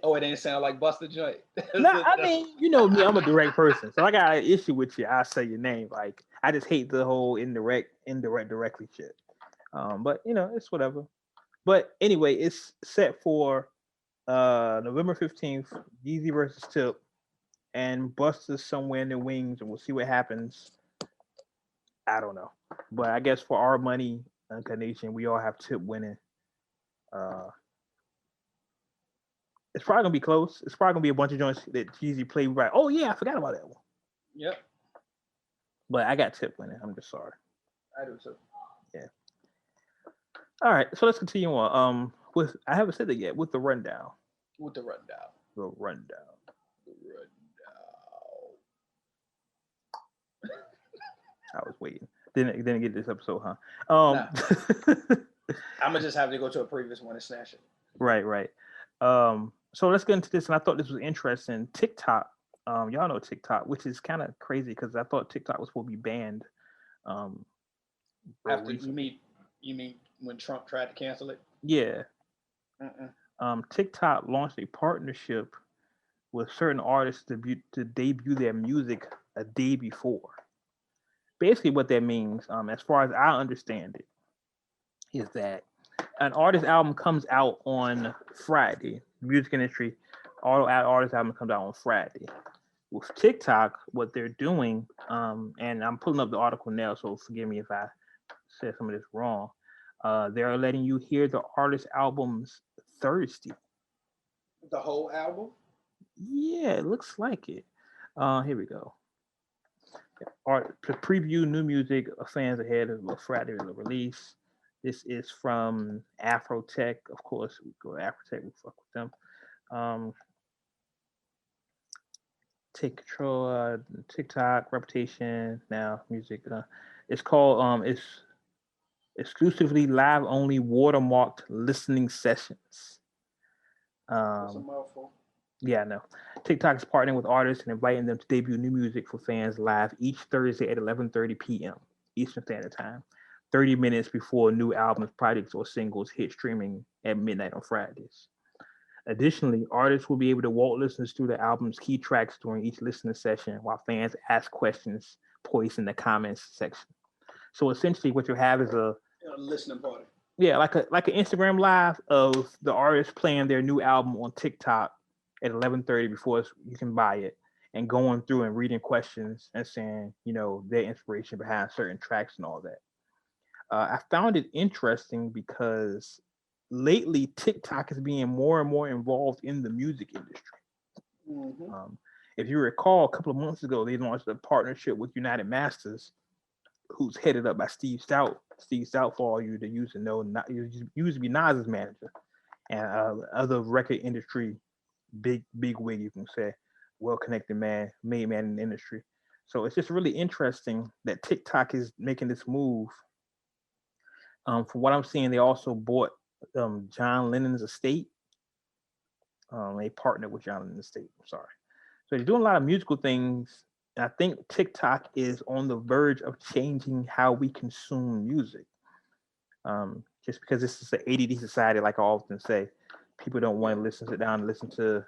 Oh, it didn't sound like Buster Joint. No, I mean, you know me, I'm a direct person. So I got an issue with you, I'll say your name. Like, I just hate the whole directly shit. But you know, it's whatever. But anyway, it's set for November 15th, Yeezy versus Tip, and Buster's somewhere in the wings, and we'll see what happens. I don't know. But I guess for our money, Nation, we all have Tip winning. It's probably gonna be close. It's probably gonna be a bunch of joints that Jeezy played right. Oh yeah, I forgot about that one. Yep. But I got Tip winning. I'm just sorry. I do too. Yeah. All right, so let's continue on. With I haven't said that yet. With the rundown. The rundown. I was waiting. Didn't get this episode, huh? Nah. I'm gonna just have to go to a previous one and snatch it. Right. So let's get into this, and I thought this was interesting. TikTok, y'all know TikTok, which is kind of crazy because I thought TikTok was supposed to be banned. After you mean when Trump tried to cancel it? Yeah. TikTok launched a partnership with certain artists to debut their music a day before. Basically, what that means, as far as I understand it, is that an artist album comes out on Friday. Music industry, artist album comes out on Friday. With TikTok, what they're doing, and I'm pulling up the article now, so forgive me if I said some of this wrong. They're letting you hear the artist albums Thursday. The whole album? Yeah, it looks like it. Here we go. To preview new music, fans ahead of Friday release. This is from Afrotech. Of course, we go to Afrotech, we fuck with them. Take control, TikTok, reputation, now music. It's called, it's exclusively live only watermarked listening sessions. That's a mouthful. Yeah, I know. TikTok is partnering with artists and inviting them to debut new music for fans live each Thursday at 11:30 p.m. Eastern Standard Time, 30 minutes before new albums, projects, or singles hit streaming at midnight on Fridays. Additionally, artists will be able to walk listeners through the album's key tracks during each listening session while fans ask questions posed in the comments section. So essentially what you have is a listening party. Yeah, like an Instagram live of the artist playing their new album on TikTok at 11:30 before you can buy it, and going through and reading questions and saying, you know, their inspiration behind certain tracks and all that. I found it interesting because lately TikTok is being more and more involved in the music industry. Mm-hmm. If you recall, a couple of months ago, they launched a partnership with United Masters, who's headed up by Steve Stout. Steve Stout, for all you that used to know, used to be Nas's manager, and other record industry big wig, you can say, well-connected man, made man in the industry. So it's just really interesting that TikTok is making this move. From what I'm seeing, they also bought John Lennon's estate. They partnered with John Lennon's estate. I'm sorry. So they're doing a lot of musical things. And I think TikTok is on the verge of changing how we consume music. Just because this is an ADD society, like I often say, people don't want to sit down and listen to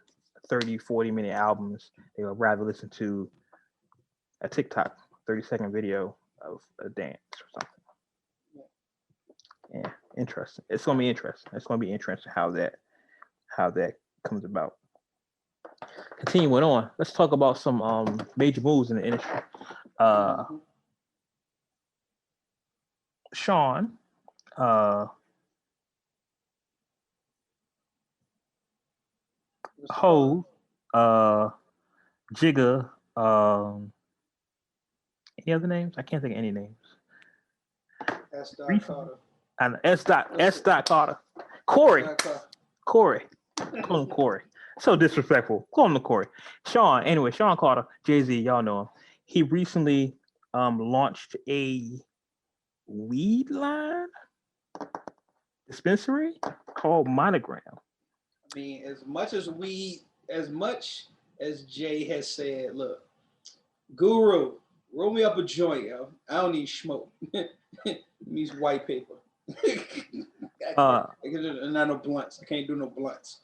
30, 40-minute albums. They would rather listen to a TikTok 30-second video of a dance or something. Yeah, interesting. It's gonna be interesting. It's gonna be interesting how that comes about. Continuing on, let's talk about some major moves in the industry. Sean, Ho, Jigga, any other names? I can't think of any names. S. Carter. And S. Carter. Corey. Call him Corey. So disrespectful. Call him Corey. Sean Carter, Jay-Z, y'all know him. He recently launched a weed line dispensary called Monogram. I mean, as much as Jay has said, look, Guru, roll me up a joint, yo. I don't need smoke. It needs white paper. Not no blunts. I can't do no blunts.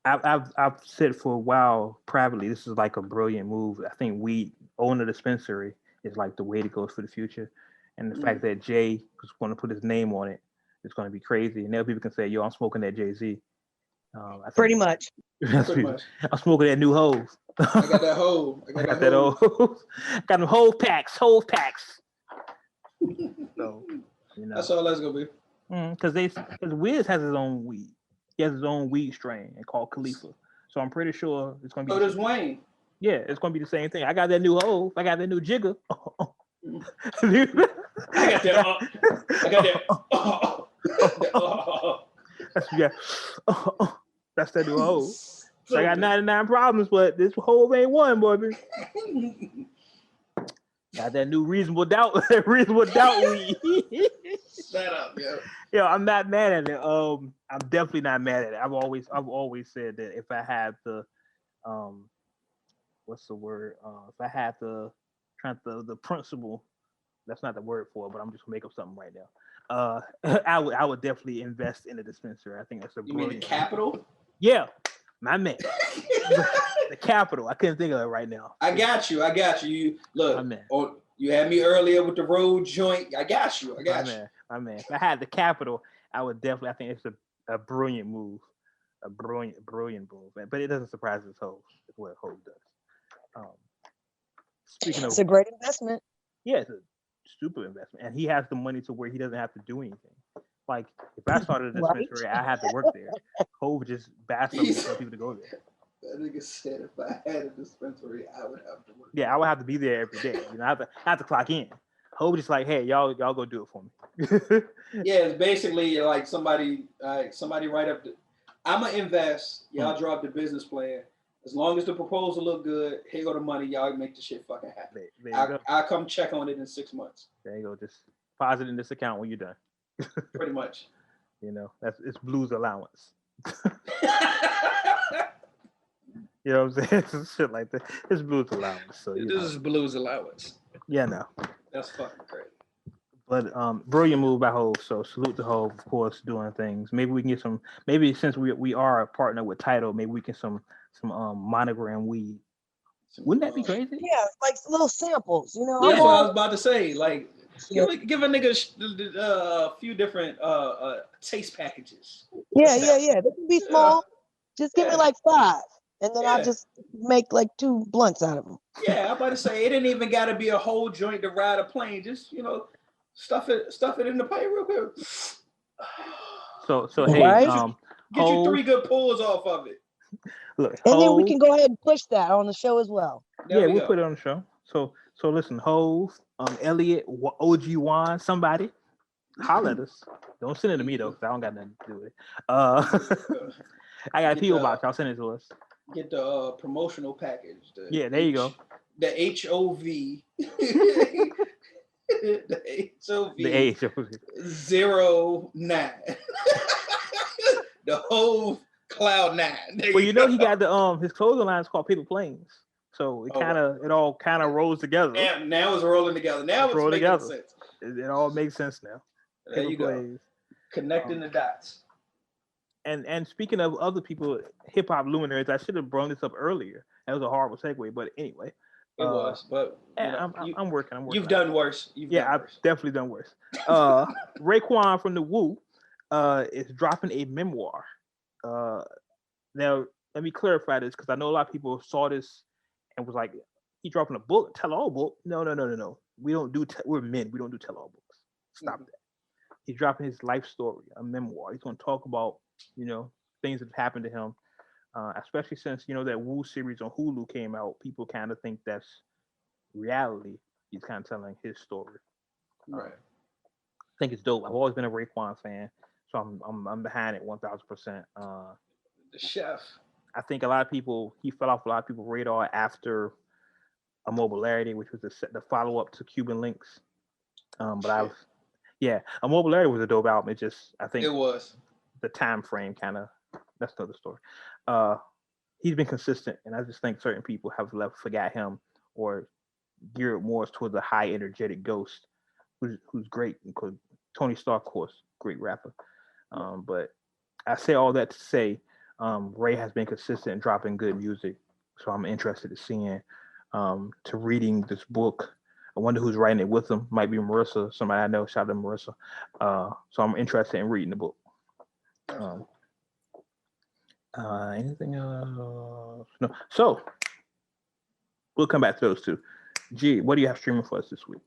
I've said for a while privately, this is like a brilliant move. I think weed owning a dispensary is like the way to go for the future. And the fact that Jay was going to put his name on it is going to be crazy. And now people can say, yo, I'm smoking that Jay-Z. Pretty much. I'm smoking that new hove. I got that hove. I got that hove. Got them hove packs. So, that's all that's gonna be. Because Wiz has his own weed. He has his own weed strain called Khalifa. So I'm pretty sure it's gonna be. Oh, there's Wayne. Yeah, it's gonna be the same thing. I got that new hove. I got that new Jigga. I got that. That's that new hove. So I got 99 problems, but this hove ain't one, boy. Got that new reasonable doubt weed. Shut up, yo. Yo, I'm not mad at it. I'm definitely not mad at it. I've always said that if I had the what's the word? If I had the principle, that's not the word for it, but I'm just gonna make up something right now. I would definitely invest in a dispensary. I think that's a brilliant. You mean the capital? Yeah, my man. The capital. I couldn't think of it right now. I got you. You look. You had me earlier with the road joint. I got you. My man. If I had the capital, I would definitely. I think it's a brilliant move. A brilliant move. But it doesn't surprise us, Hov. It's what Hov does. Speaking of, it's a great investment. Yeah, it's a stupid investment, and he has the money to where he doesn't have to do anything. Like if I started a dispensary, I had to work there. Hov just bass up and tell people to go there. That nigga said if I had a dispensary, I would have to work. Yeah, I would have to be there every day. You know, I have to clock in. Hov just like, hey, y'all go do it for me. Yeah, it's basically like somebody write up I'ma invest. Y'all drop the business plan. As long as the proposal look good, here go the money. Y'all make the shit fucking happen. I'll come check on it in 6 months. There you go. Just deposit in this account when you're done. Pretty much. You know, it's Blue's allowance. You know what I'm saying? It's shit like that. It's Blue's allowance. So this is Blue's allowance. Yeah, no. That's fucking great. But brilliant move by Hov. So salute to Hov, of course, doing things. Maybe we can get some. Maybe since we are a partner with Tidal, maybe we can some Monogram weed. Wouldn't that be crazy? Yeah, like little samples. You know. Yeah, that's what I was about to say. Like, give a nigga a few different taste packages. Yeah. They can be small. Just give me like 5. And then I'll just make like 2 blunts out of them. Yeah, I'm about to say it didn't even got to be a whole joint to ride a plane. Just stuff it in the plane real quick. So hey, get you 3 good pulls off of it. Look, and then we can go ahead and push that on the show as well. We'll put it on the show. So listen, Hov, Elliot, OG Juan, somebody, holler at us. Don't send it to me though, because I don't got nothing to do with it. I got a PO box. Y'all send it to us. Get the promotional package. There you go. The HOV. The HOV. The HOV. 09. Cloud9. Well, you know, he got the his clothing line is called Paper Planes, so it it all kind of rolls together. Now it's rolling together. Now it's making together. sense. It all makes sense now. There you go. Connecting the dots. And speaking of other people, hip hop luminaries, I should have brought this up earlier. That was a horrible segue, but anyway. It was, but I'm working. You've done worse. I've definitely done worse. Raekwon from the Wu is dropping a memoir. Now, let me clarify this because I know a lot of people saw this and was like, he dropping a book, tell-all book. No. We don't do, we're men. We don't do tell-all books. Stop that. He's dropping his life story, a memoir. He's going to talk about, things that happened to him, especially since, that Wu series on Hulu came out. People kind of think that's reality. He's kind of telling his story. Right. I think it's dope. I've always been a Raekwon fan, so I'm behind it 1,000%. The chef. I think he fell off a lot of people's radar after Immobilarity, which was the follow-up to Cuban Links. But Immobilarity was a dope album. I think it was the time frame kind of. That's another story. He's been consistent, and I just think certain people have forgot him or geared more towards a high energetic Ghost, who's great. Tony Stark, of course, great rapper. But I say all that to say, Ray has been consistent in dropping good music, so I'm interested in seeing, to reading this book. I wonder who's writing it with him. Might be Marissa, somebody I know. Shout out to Marissa. So I'm interested in reading the book. Anything else? No. So we'll come back to those two. G, what do you have streaming for us this week?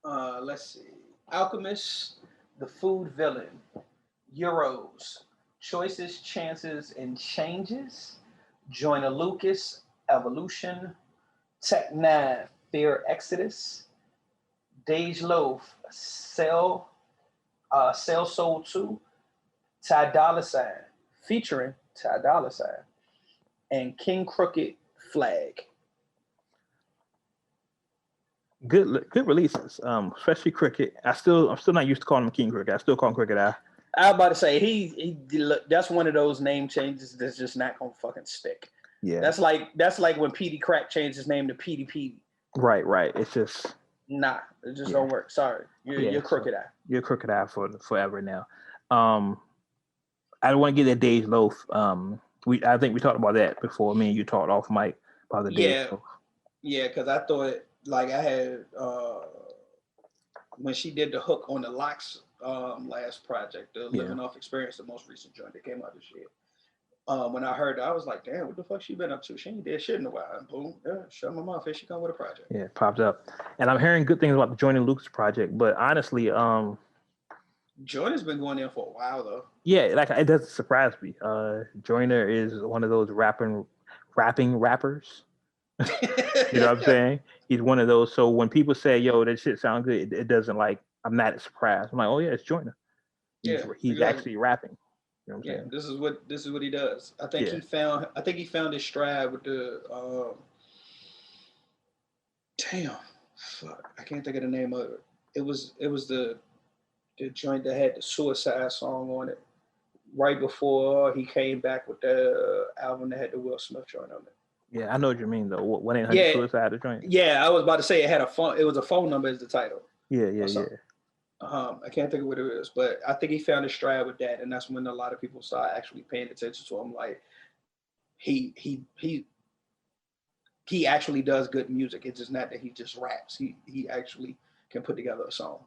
Let's see. Alchemist, The Food Villain, Euros, Choices, Chances, and Changes, Joyner Lucas, Evolution, Tech 9, Fear Exodus, Dej Loaf, Cell Soul 2, Ty Dolla $ign, featuring Ty Dolla $ign, and King Crooked, Flag. Good releases, especially Cricket. I'm still not used to calling him King Cricket. I still call him Cricket Eye. I was about to say he that's one of those name changes that's just not gonna fucking stick. Yeah, that's like when Petey Crack changed his name to Petey Petey. Right. It's just it just don't work. Sorry, you're Crooked Eye. You're Crooked Eye for forever now. I don't want to get that Dej Loaf. I think we talked about that before. Me and you talked off mic about the Dej Loaf. Yeah, because I thought I had when she did the hook on the Locks last project, the Living Off Experience, the most recent joint that came out this year. When I heard that, I was like, damn, what the fuck she been up to? She ain't did shit in a while. And boom, shut my mouth. Here she come with a project. Yeah, it popped up. And I'm hearing good things about the Joyner Lucas project, but honestly, Joyner's been going in for a while though. Yeah, like it doesn't surprise me. Joyner is one of those rapping rappers. You know what I'm saying? He's one of those. So when people say, "Yo, that shit sound good," it doesn't I'm not surprised. I'm like, "Oh yeah, it's Joyner." He's actually rapping. You know what I'm saying? This is what he does. I think he found his stride with the I can't think of the name of it. It was the joint that had the Suicide song on it right before he came back with the album that had the Will Smith joint on it. Yeah, I know what you mean though. 1-800-SUICIDE the joint. Yeah, I was about to say it was a phone number as the title. Yeah. I can't think of what it is, but I think he found his stride with that, and that's when a lot of people started actually paying attention to him. Like he actually does good music. It's just not that he just raps. He actually can put together a song.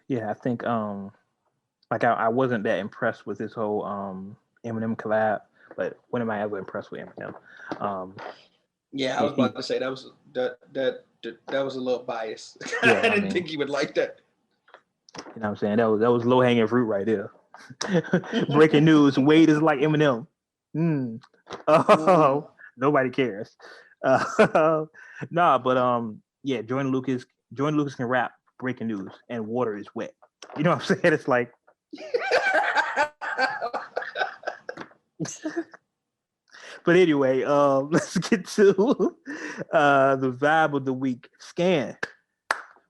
Yeah, I think I wasn't that impressed with this whole Eminem collab, but when am I ever impressed with Eminem? I was about to say that was a little biased. Yeah, I didn't think he would like that. You know what I'm saying? That was low hanging fruit right there. Breaking news: Wade is like Eminem. Nobody cares. But Joyner Lucas can rap. Breaking news, and water is wet. You know what I'm saying? It's like. But anyway, let's get to the vibe of the week. Scan.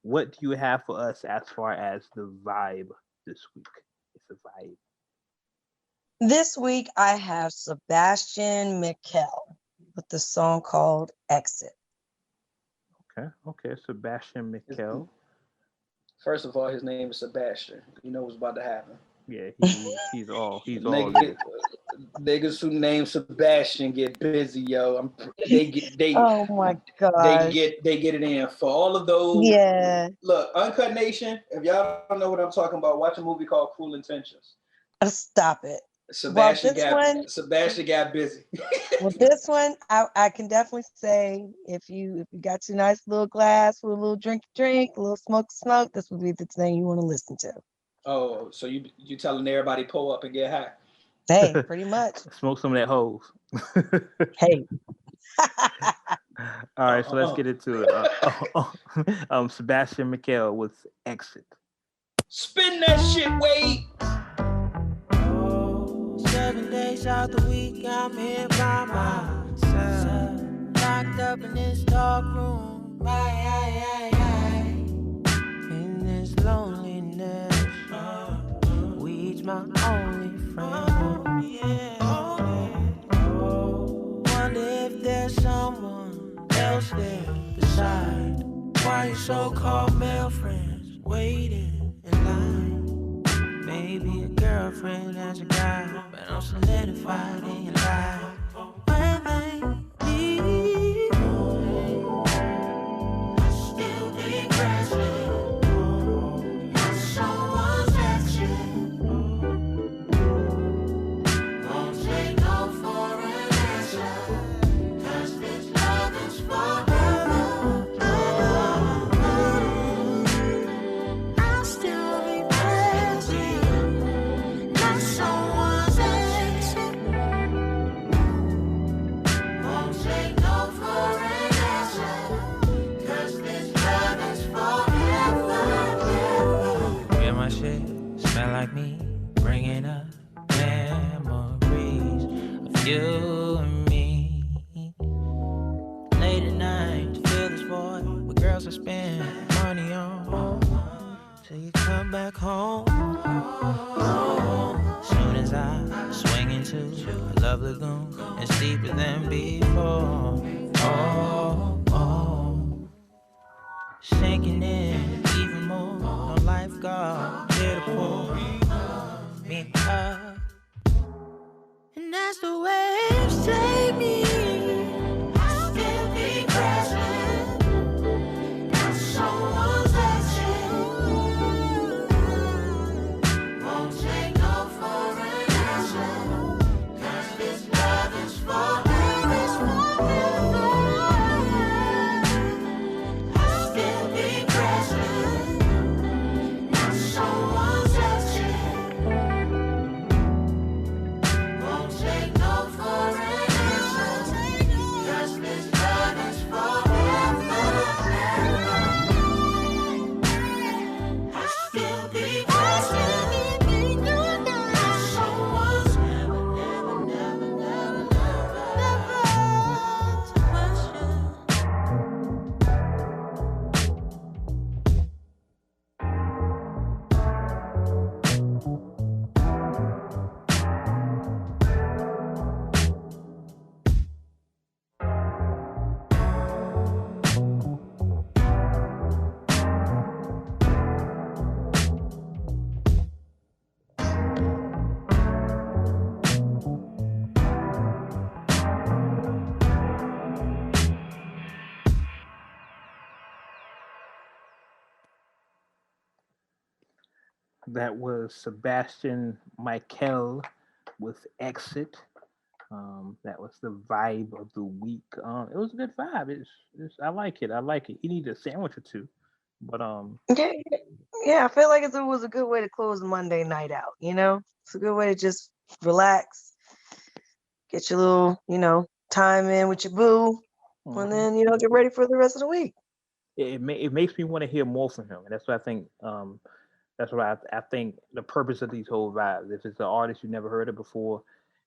What do you have for us as far as the vibe this week? It's a vibe. This week I have Sebastian Mikael with the song called Exit. Okay. Sebastian Mikael. First of all, his name is Sebastian. You know what's about to happen. Yeah, he's all Niggas who name Sebastian get busy, yo. They Oh my gosh. they get it in for all of those. Yeah. Look, Uncut Nation. If y'all don't know what I'm talking about, watch a movie called Cruel Intentions. Stop it. Sebastian got busy. With this one, I can definitely say if you got your nice little glass with a little drink, a little smoke, this would be the thing you want to listen to. Oh, so you telling everybody pull up and get high? Hey, pretty much. Smoke some of that hose. Hey. All right, so let's get into it. Sebastian Mikael with Exit. Spin that shit, Wade. 7 days out the week, I'm here by myself, locked up in this dark room. In this loneliness, weed's my only friend. Wonder if there's someone else there beside. Why your so-called male friends waiting in line? Maybe a girlfriend as a guy, but I'm solidified in your life. When they leave, still be present. You're someone's exit. Won't take no for an answer, 'cause this love is forever. I'll still be present. Not someone's exit. Won't take no for an answer, 'cause this love is forever. Yeah, my shit smell like me, bringing up memories of you and me. Late at night, to feel this void with girls I spend money on, till you come back home. Soon as I swing into a love lagoon, it's deeper than before. Sinking in even more, no lifeguard here to pull me up. And as the waves take me, I'll still be present. Not someone's exit. Won't take no for an answer, 'cause this love is forever. I'll still be present. Not someone's exit. Won't take no for an answer, 'cause this love is forever. I'll still be present. Not someone's never to question. That was Sebastian Mikael with Exit. That was the vibe of the week. It was a good vibe. I like it. You need a sandwich or two, but Yeah, I feel like it was a good way to close Monday night out, you know? It's a good way to just relax, get your little, time in with your boo, and then, get ready for the rest of the week. it makes me want to hear more from him, and that's what I think. That's what I think the purpose of these whole vibes. If it's an artist you never heard of before,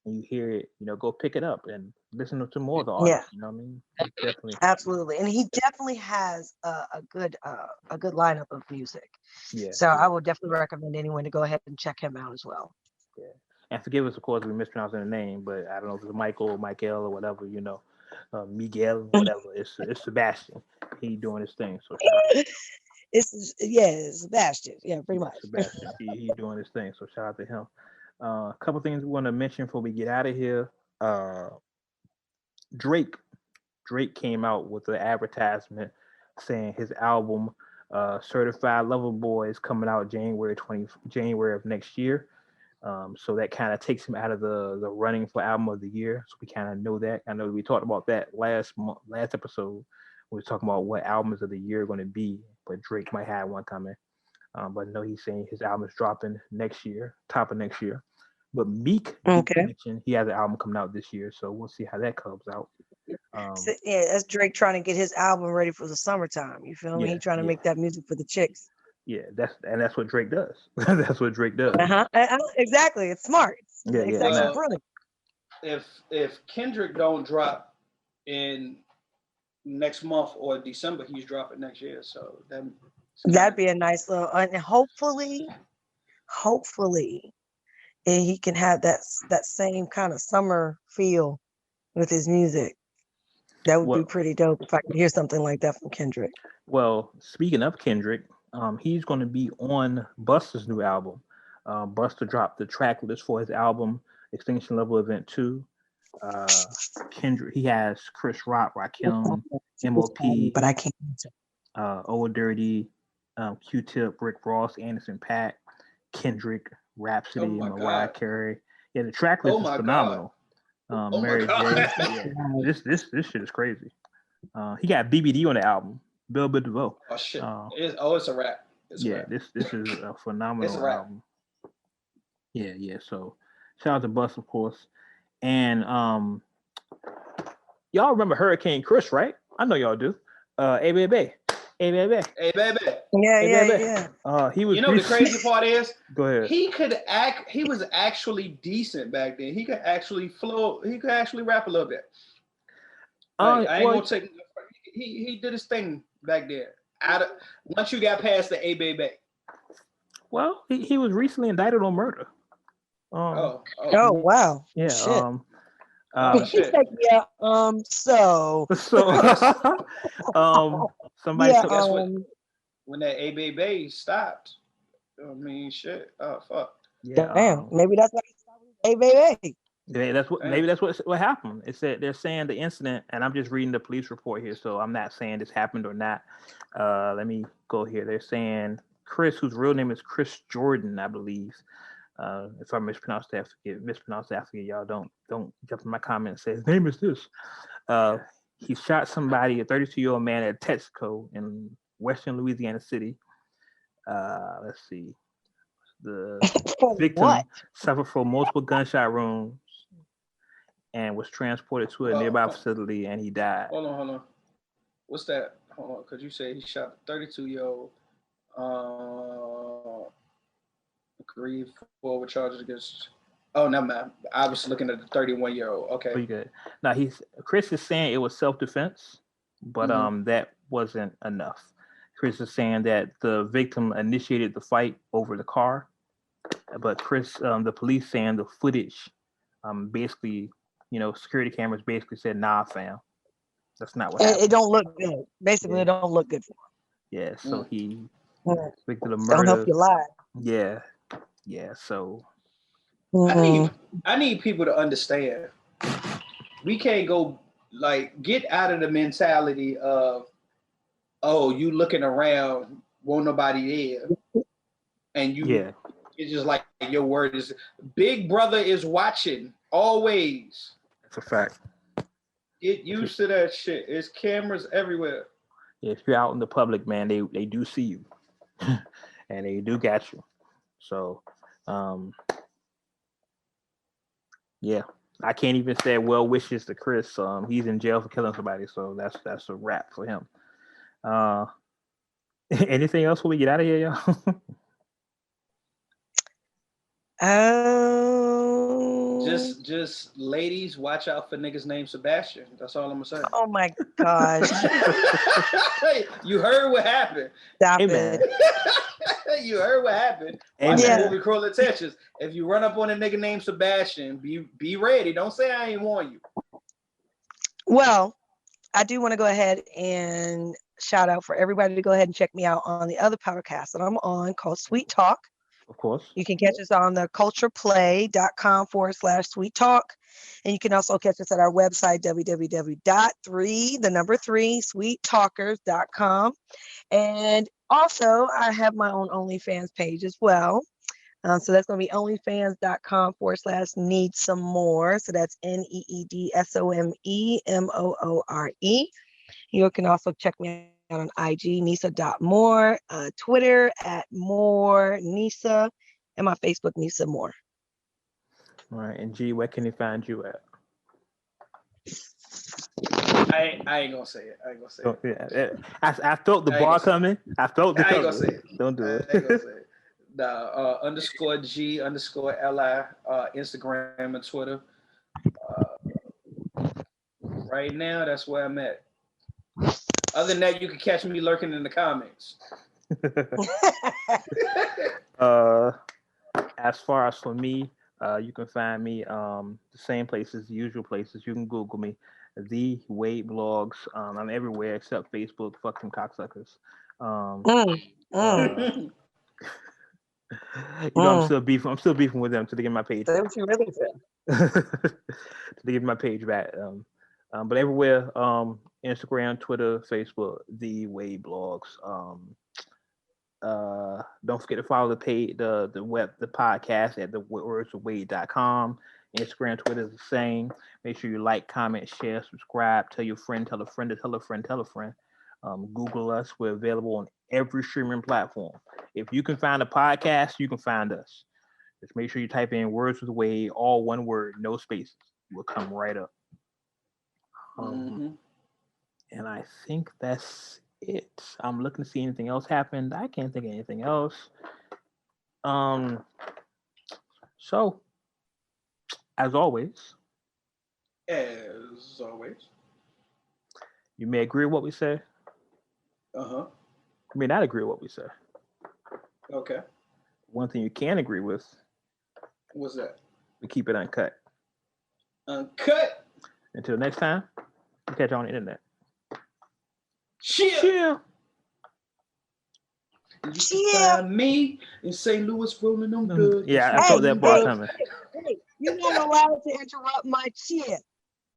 and you hear it, go pick it up and listen to more of the artists. You know what I mean? Definitely. Absolutely, and he definitely has a good lineup of music. Yeah. So I would definitely recommend anyone to go ahead and check him out as well. Yeah. And forgive us, of course, if we mispronouncing the name, but I don't know if it's Michael or Mikael or whatever, Miguel, whatever. It's Sebastian. He doing his thing. So shout out. It's Sebastian. Yeah, pretty much. Sebastian. He doing his thing. So shout out to him. A couple things we want to mention before we get out of here. Drake came out with an advertisement saying his album Certified Lover Boy is coming out January of next year. So that kind of takes him out of the running for album of the year. So we kind of know that. I know we talked about that last episode. We were talking about what albums of the year are going to be, but Drake might have one coming. But no, he's saying his album is dropping next year, top of next year. But Meek mentioned he has an album coming out this year, so we'll see how that comes out. So, that's Drake trying to get his album ready for the summertime. You feel me? He trying to make that music for the chicks. Yeah, that's what Drake does. That's what Drake does. Exactly. It's smart. It's actually brilliant. If Kendrick don't drop in next month or December, he's dropping next year. So that'd be a nice little, and hopefully, and he can have that same kind of summer feel with his music. That would be pretty dope if I could hear something like that from Kendrick. Well, speaking of Kendrick, he's going to be on Busta's new album. Busta dropped the track list for his album Extinction Level Event 2. Kendrick, he has Chris Rock, Rakim, M.O.P., but I can't. Old Dirty, Q-Tip, Rick Ross, Anderson .Paak, Kendrick, Rhapsody, Mariah Carey. Yeah, the track list is phenomenal. Mary J. This shit is crazy. He got BBD on the album. Bill DeVoe. Oh shit! It's a rap. This is a phenomenal album. Yeah. So shout out to Bus, of course. And y'all remember Hurricane Chris, right? I know y'all do. Hey baby. Yeah. He was. You know the crazy part is? Go ahead. He was actually decent back then. He could actually flow. He could actually rap a little bit. I ain't gonna take. He did his thing back there. Once you got past the A baby. Well, he was recently indicted on murder. Wow. Yeah. Shit. Somebody. When that A baby stopped. I mean, shit. Oh fuck. Yeah. Damn. Maybe that's why he stopped with A baby. Yeah, maybe that's what happened. It said they're saying the incident, and I'm just reading the police report here, so I'm not saying this happened or not. Let me go here. They're saying Chris, whose real name is Chris Jordan, I believe. If I mispronounce that, forget y'all. Don't jump in my comments and say his name is this. He shot somebody, a 32-year-old man at Texaco in Western Louisiana City. Let's see. The victim suffered from multiple gunshot wounds and was transported to a nearby facility, and he died. Hold on. What's that? Hold on, because you say he shot a 32-year-old. Agreed for charges against. Oh, no, man. I was looking at the 31-year-old. Okay. Pretty good. Now Chris is saying it was self-defense, but that wasn't enough. Chris is saying that the victim initiated the fight over the car, but the police saying the footage, basically, security cameras basically said, "Nah, fam, that's not what happened." It don't look good. Basically, it don't look good for him. Yeah, so he convicted of murder. Don't help you lie. Yeah. So I need people to understand. We can't go get out of the mentality of, oh, you looking around, won't nobody there, and it's just like your word is. Big Brother is watching always. That's a fact. Get used to that shit. There's cameras everywhere. Yeah, if you're out in the public, man, they do see you, and they do got you. So, I can't even say well wishes to Chris. He's in jail for killing somebody, so that's a wrap for him. Anything else before we get out of here, y'all? Just ladies, watch out for niggas named Sebastian. That's all I'm gonna say. Oh my gosh. You heard what happened. Stop it. You heard what happened. Watch Amen. that movie Cruel Intentions. If you run up on a nigga named Sebastian, be ready. Don't say I ain't warn you. Well, I do want to go ahead and shout out for everybody to go ahead and check me out on the other podcast that I'm on called Sweet Talk. Of course. You can catch us on the cultureplay.com/sweet talk. And you can also catch us at our website, www.3sweettalkers.com. And also, I have my own OnlyFans page as well. So that's going to be onlyfans.com/need some more. So that's NEEDSOMEMOORE. You can also check me out on IG, Nisa.Moore, Twitter @More Nisa, and my Facebook, Nisa Moore. All right. And G, where can he find you at? I ain't gonna say it. I ain't gonna say it. Yeah. I felt the bar coming. I felt the. I ain't gonna say it. Don't do it. I ain't gonna say it. _G_LI, Instagram and Twitter. Right now, that's where I'm at. Other than that, you can catch me lurking in the comments. As far as for me, you can find me the same places, the usual places. You can Google me, The Wade Blogs. I'm everywhere except Facebook. Fuck them cocksuckers. You know, I'm still beefing with them to get my page. That's what you really said. To get my page back. But everywhere, Instagram, Twitter, Facebook, The Wade Blogs. Don't forget to follow the page, the podcast at the WordsWithWade.com. Instagram, Twitter is the same. Make sure you like, comment, share, subscribe, tell your friend, tell a friend, tell a friend, tell a friend. Google us. We're available on every streaming platform. If you can find a podcast, you can find us. Just make sure you type in Words with Wade, all one word, no spaces. We'll come right up. And I think that's it. I'm looking to see anything else happened. I can't think of anything else. So, as always, you may agree with what we say. You may not agree with what we say. Okay. One thing you can agree with. What's that? We keep it uncut. Uncut. Until next time, we'll catch you on the internet. Chill. Chill. You can find me in St. Louis rolling them good. Yeah, I thought that part coming. Hey, you're not allowed to interrupt my shit.